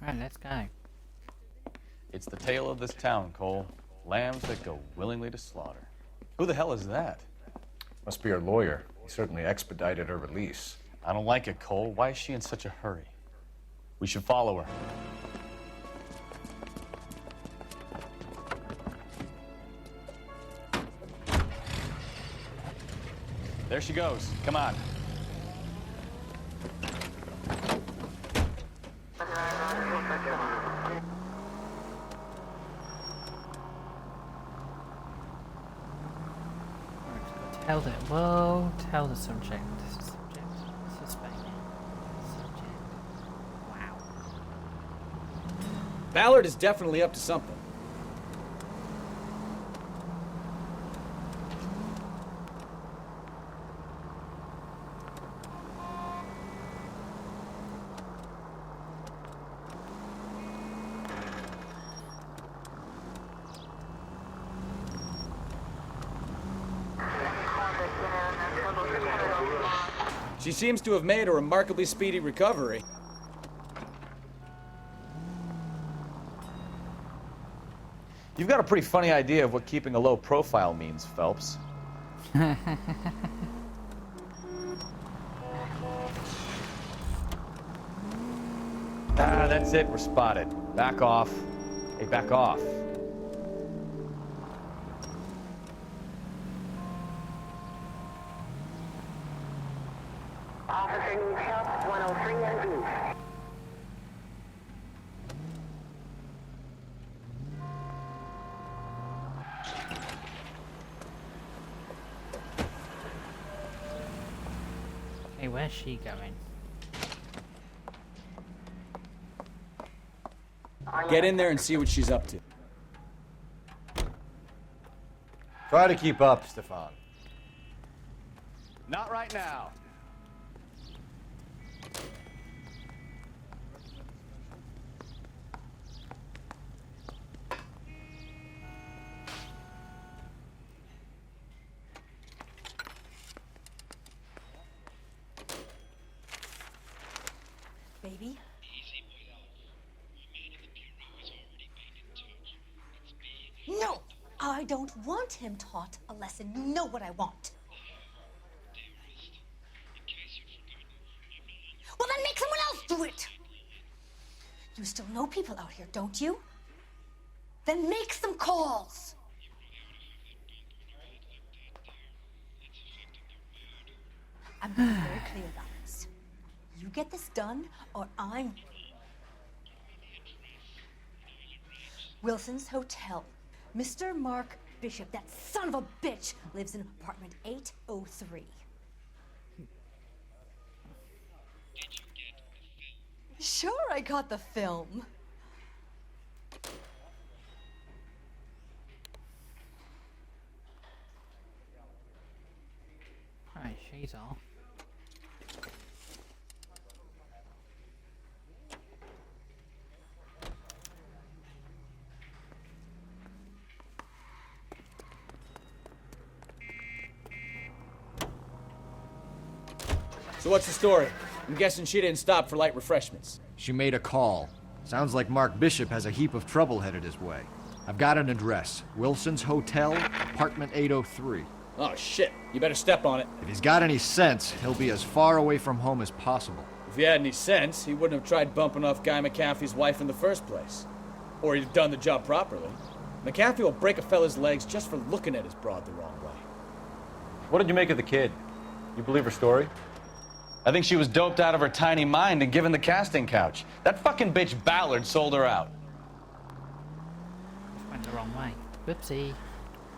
Right, let's go. It's the tale of this town, Cole. Lambs that go willingly to slaughter. Who the hell is that? Must be her lawyer. He certainly expedited her release. I don't like it, Cole. Why is she in such a hurry? We should follow her. There she goes. Come on. Tell the, well, tell the subject. Subject. Suspect. Subject. Wow. Ballard is definitely up to something. She seems to have made a remarkably speedy recovery. You've got a pretty funny idea of what keeping a low profile means, Phelps. That's it. We're spotted. Back off. Hey, back off. Officer needs help, 103 and east. Hey, where's she going? Get in there and see what she's up to. Try to keep up, Stefan. Not right now. Baby? No! I don't want him taught a lesson. You know what I want. Well, then make someone else do it! You still know people out here, don't you? Then make some calls! I'm being very clear about this. You get this done, or I'm... Wilson's Hotel. Mr. Mark Bishop, that son of a bitch, lives in apartment 803. Sure, I got the film. Alright, she's off. So what's the story? I'm guessing she didn't stop for light refreshments. She made a call. Sounds like Mark Bishop has a heap of trouble headed his way. I've got an address. Wilson's Hotel, apartment 803. Oh, shit. You better step on it. If he's got any sense, he'll be as far away from home as possible. If he had any sense, he wouldn't have tried bumping off Guy McAfee's wife in the first place. Or he'd have done the job properly. McAfee will break a fella's legs just for looking at his broad the wrong way. What did you make of the kid? You believe her story? I think she was doped out of her tiny mind and given the casting couch. That fucking bitch Ballard sold her out. Went the wrong way. Whoopsie.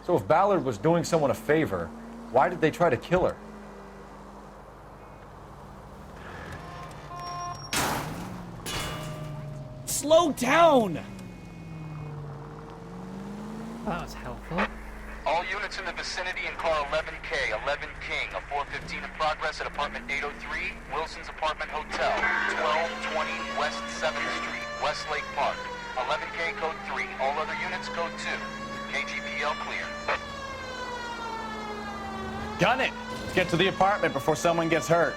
So if Ballard was doing someone a favor, why did they try to kill her? Slow down! That was helpful. All units in the vicinity in car 11K, 11 King, a 415 in progress at apartment 803, Wilson's Apartment Hotel, 1220 West 7th Street, Westlake Park. 11K code 3, all other units code 2. KGPL clear. Gun it! Let's get to the apartment before someone gets hurt.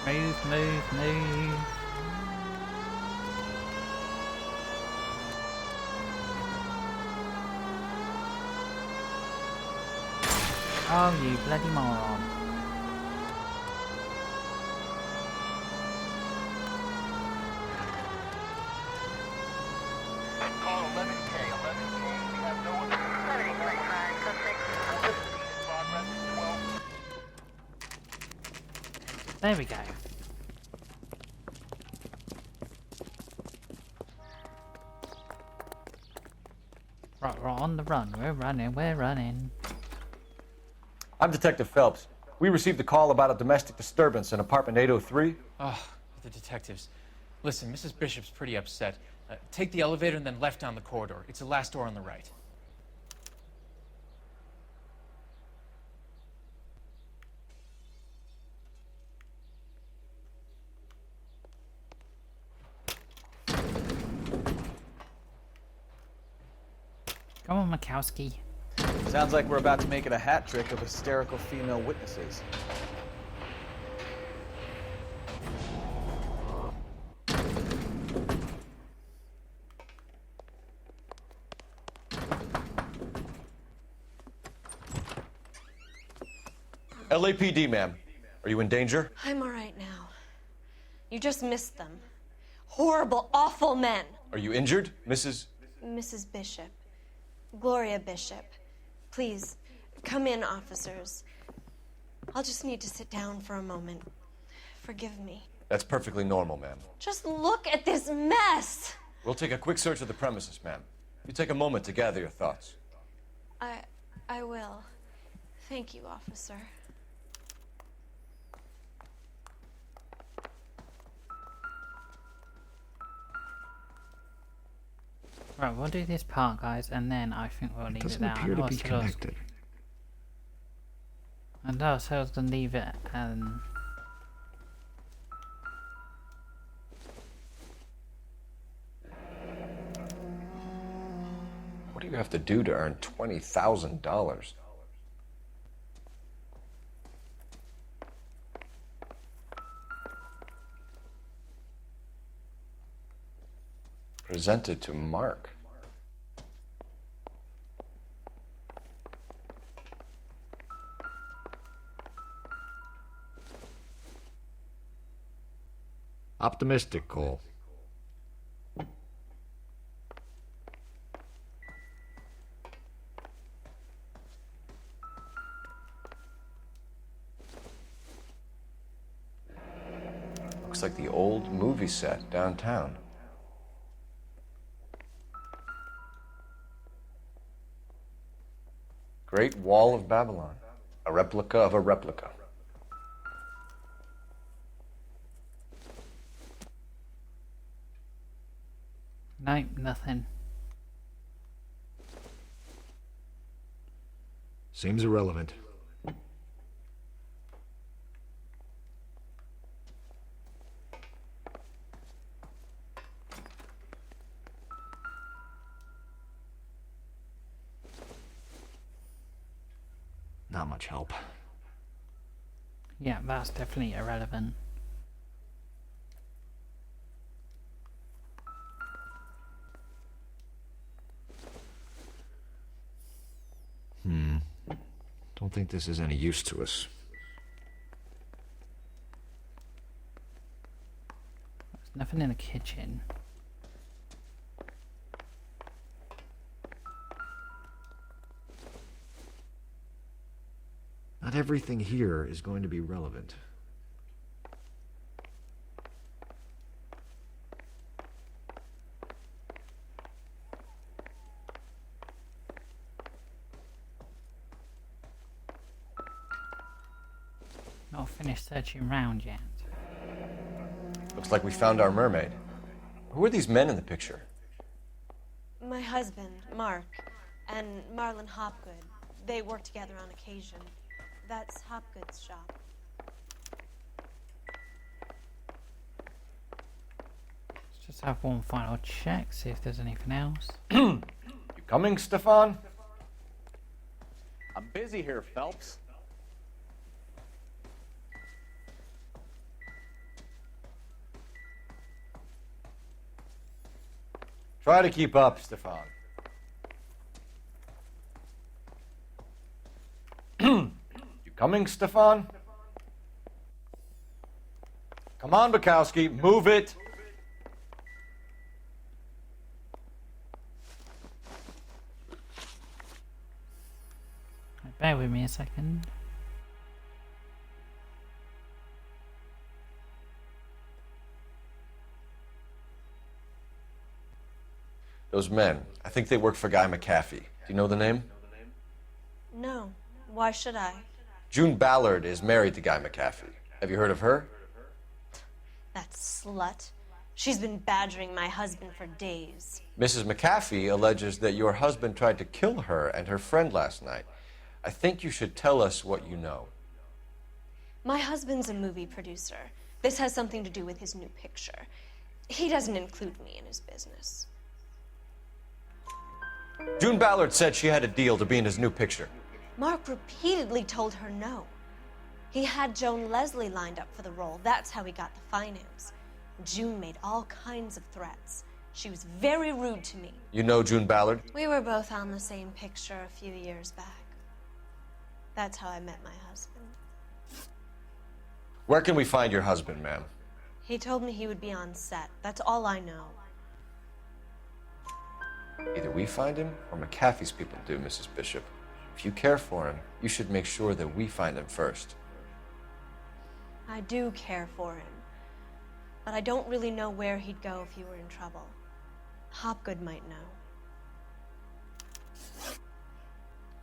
Move, move, move. Oh, you bloody moron. Call 11K, 11K, we have no one. 7335, suspect 415 in progress, 12. There we go. Right, we're on the run. We're running, we're running. I'm Detective Phelps. We received a call about a domestic disturbance in apartment 803. Oh, the detectives. Listen, Mrs. Bishop's pretty upset. Take the elevator and then left down the corridor. It's the last door on the right. Come on, Mikowski. Sounds like we're about to make it a hat trick of hysterical female witnesses. LAPD, ma'am. Are you in danger? I'm all right now. You just missed them. Horrible, awful men. Are you injured, Mrs. Mrs. Bishop. Gloria Bishop. Please, come in, officers. I'll just need to sit down for a moment. Forgive me. That's perfectly normal, ma'am. Just look at this mess. We'll take a quick search of the premises, ma'am. You take a moment to gather your thoughts. I will. Thank you, officer. Right, we'll do this part, guys, and then I think we'll leave it Doesn't there. appear to be connected. And I was going to leave it What do you have to do to earn $20,000? Presented to Mark. Optimistic, Cole. Looks like the old movie set downtown. Great Wall of Babylon. A replica of a replica. Nope, nothing. Seems irrelevant. Not much help. Yeah, that's definitely irrelevant. Don't think this is any use to us. There's nothing in the kitchen. Not everything here is going to be relevant. Not finished searching round yet. Looks like we found our mermaid. Who are these men in the picture? My husband, Mark, and Marlon Hopgood. They work together on occasion. That's Hopgood's shop. Let's just have one final check, see if there's anything else. You coming, Stefan? I'm busy here, Phelps. Try to keep up, Stefan. You coming, Stefan? Come on, Bukowski, move it. Bear with me a second. Those men, I think they work for Guy McAfee. Do you know the name? No. Why should I? June Ballard is married to Guy McAfee. Have you heard of her? That slut. She's been badgering my husband for days. Mrs. McAfee alleges that your husband tried to kill her and her friend last night. I think you should tell us what you know. My husband's a movie producer. This has something to do with his new picture. He doesn't include me in his business. June Ballard said she had a deal to be in his new picture. Mark repeatedly told her no. He had Joan Leslie lined up for the role. That's how he got the finance. June made all kinds of threats. She was very rude to me. You know June Ballard? We were both on the same picture a few years back. That's how I met my husband. Where can we find your husband, ma'am? He told me he would be on set. That's all I know. Either we find him or McAfee's people do, Mrs. Bishop. If you care for him, you should make sure that we find him first. I do care for him. But I don't really know where he'd go if he were in trouble. Hopgood might know.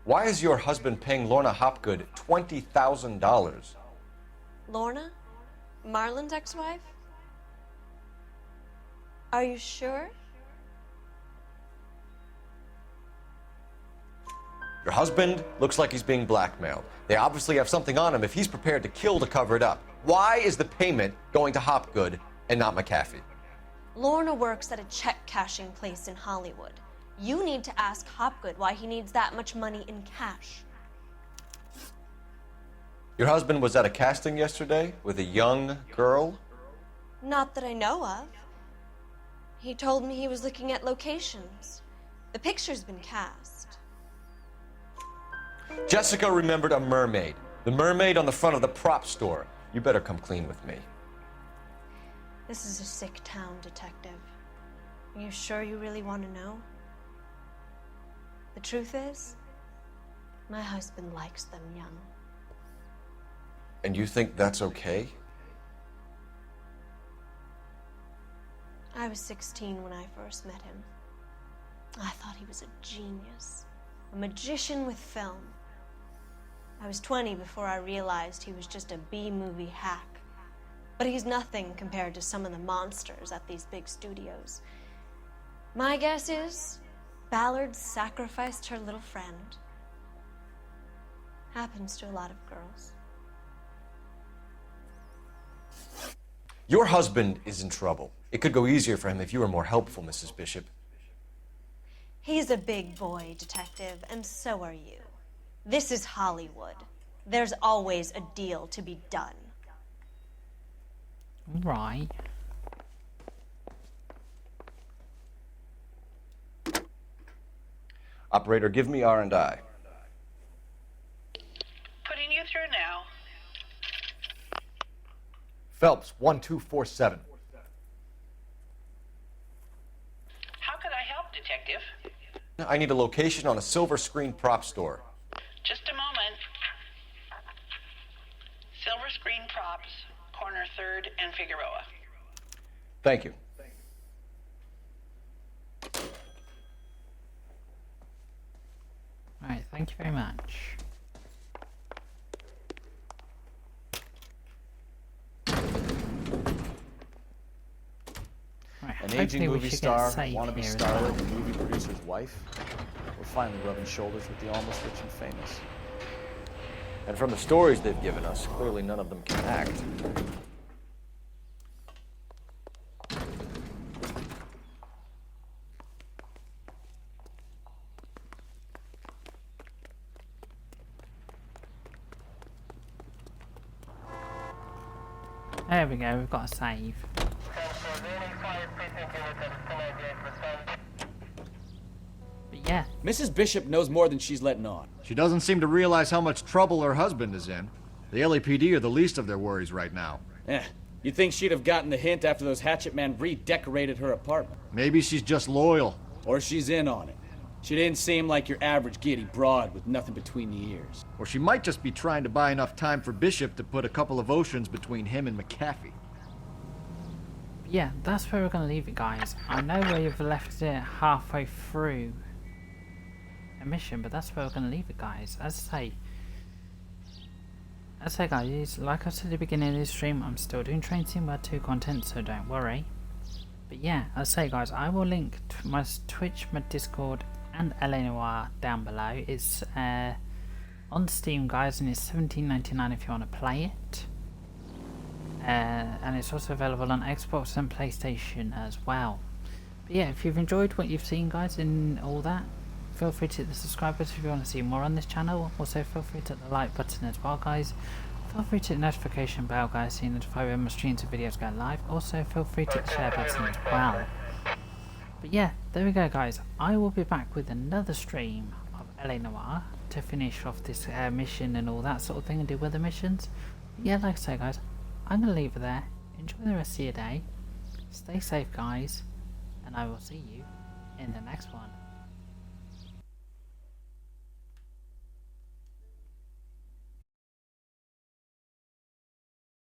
Why is your husband paying Lorna Hopgood $20,000? Lorna? Marlon's ex-wife? Are you sure? Your husband looks like he's being blackmailed. They obviously have something on him if he's prepared to kill to cover it up. Why is the payment going to Hopgood and not McAfee? Lorna works at a check-cashing place in Hollywood. You need to ask Hopgood why he needs that much money in cash. Your husband was at a casting yesterday with a young girl? Not that I know of. He told me he was looking at locations. The picture's been cast. Jessica remembered a mermaid. The mermaid on the front of the prop store. You better come clean with me. This is a sick town, Detective. Are you sure you really want to know? The truth is, my husband likes them young. And you think that's okay? I was 16 when I first met him. I thought he was a genius, a magician with film. I was 20 before I realized he was just a B-movie hack. But he's nothing compared to some of the monsters at these big studios. My guess is Ballard sacrificed her little friend. Happens to a lot of girls. Your husband is in trouble. It could go easier for him if you were more helpful, Mrs. Bishop. He's a big boy, Detective, and so are you. This is Hollywood. There's always a deal to be done. Right. Operator, give me R&I. Putting you through now. Phelps, 1247. How could I help, Detective? I need a location on a silver screen prop store. Just a moment. Silver Screen Props, corner 3rd and Figueroa. Thank you. Alright, thank you very much. Right, An hopefully aging we movie should star, get saved wannabe here as starlet, well. and movie producer's wife. We're finally rubbing shoulders with the almost rich and famous. And from the stories they've given us, clearly none of them can act. There we go, we've got a save. But yeah. Mrs. Bishop knows more than she's letting on. She doesn't seem to realize how much trouble her husband is in. The LAPD are the least of their worries right now. You'd think she'd have gotten the hint after those hatchet men redecorated her apartment. Maybe she's just loyal. Or she's in on it. She didn't seem like your average giddy broad with nothing between the ears. Or she might just be trying to buy enough time for Bishop to put a couple of oceans between him and McAfee. Yeah, that's where we're going to leave it, guys. I know we've left it halfway through a mission, but that's where we're going to leave it, guys. As I say, guys, like I said at the beginning of this stream, I'm still doing Train Sim World 2 content, so don't worry. But yeah, as I say, guys, I will link to my Twitch, my Discord, and LA Noire down below. It's on Steam, guys, and it's $17.99 if you want to play it. And it's also available on Xbox and PlayStation as well. But yeah, if you've enjoyed what you've seen, guys, and all that, feel free to hit the subscribe button if you want to see more on this channel. Also, feel free to hit the like button as well, guys. Feel free to hit the notification bell, guys, so you notify when my streams and videos go live. Also, feel free to hit the share button as well. But yeah, there we go, guys. I will be back with another stream of LA Noire to finish off this mission and all that sort of thing and do other missions. But yeah, like I say, guys, I'm going to leave it there. Enjoy the rest of your day. Stay safe, guys. And I will see you in the next one.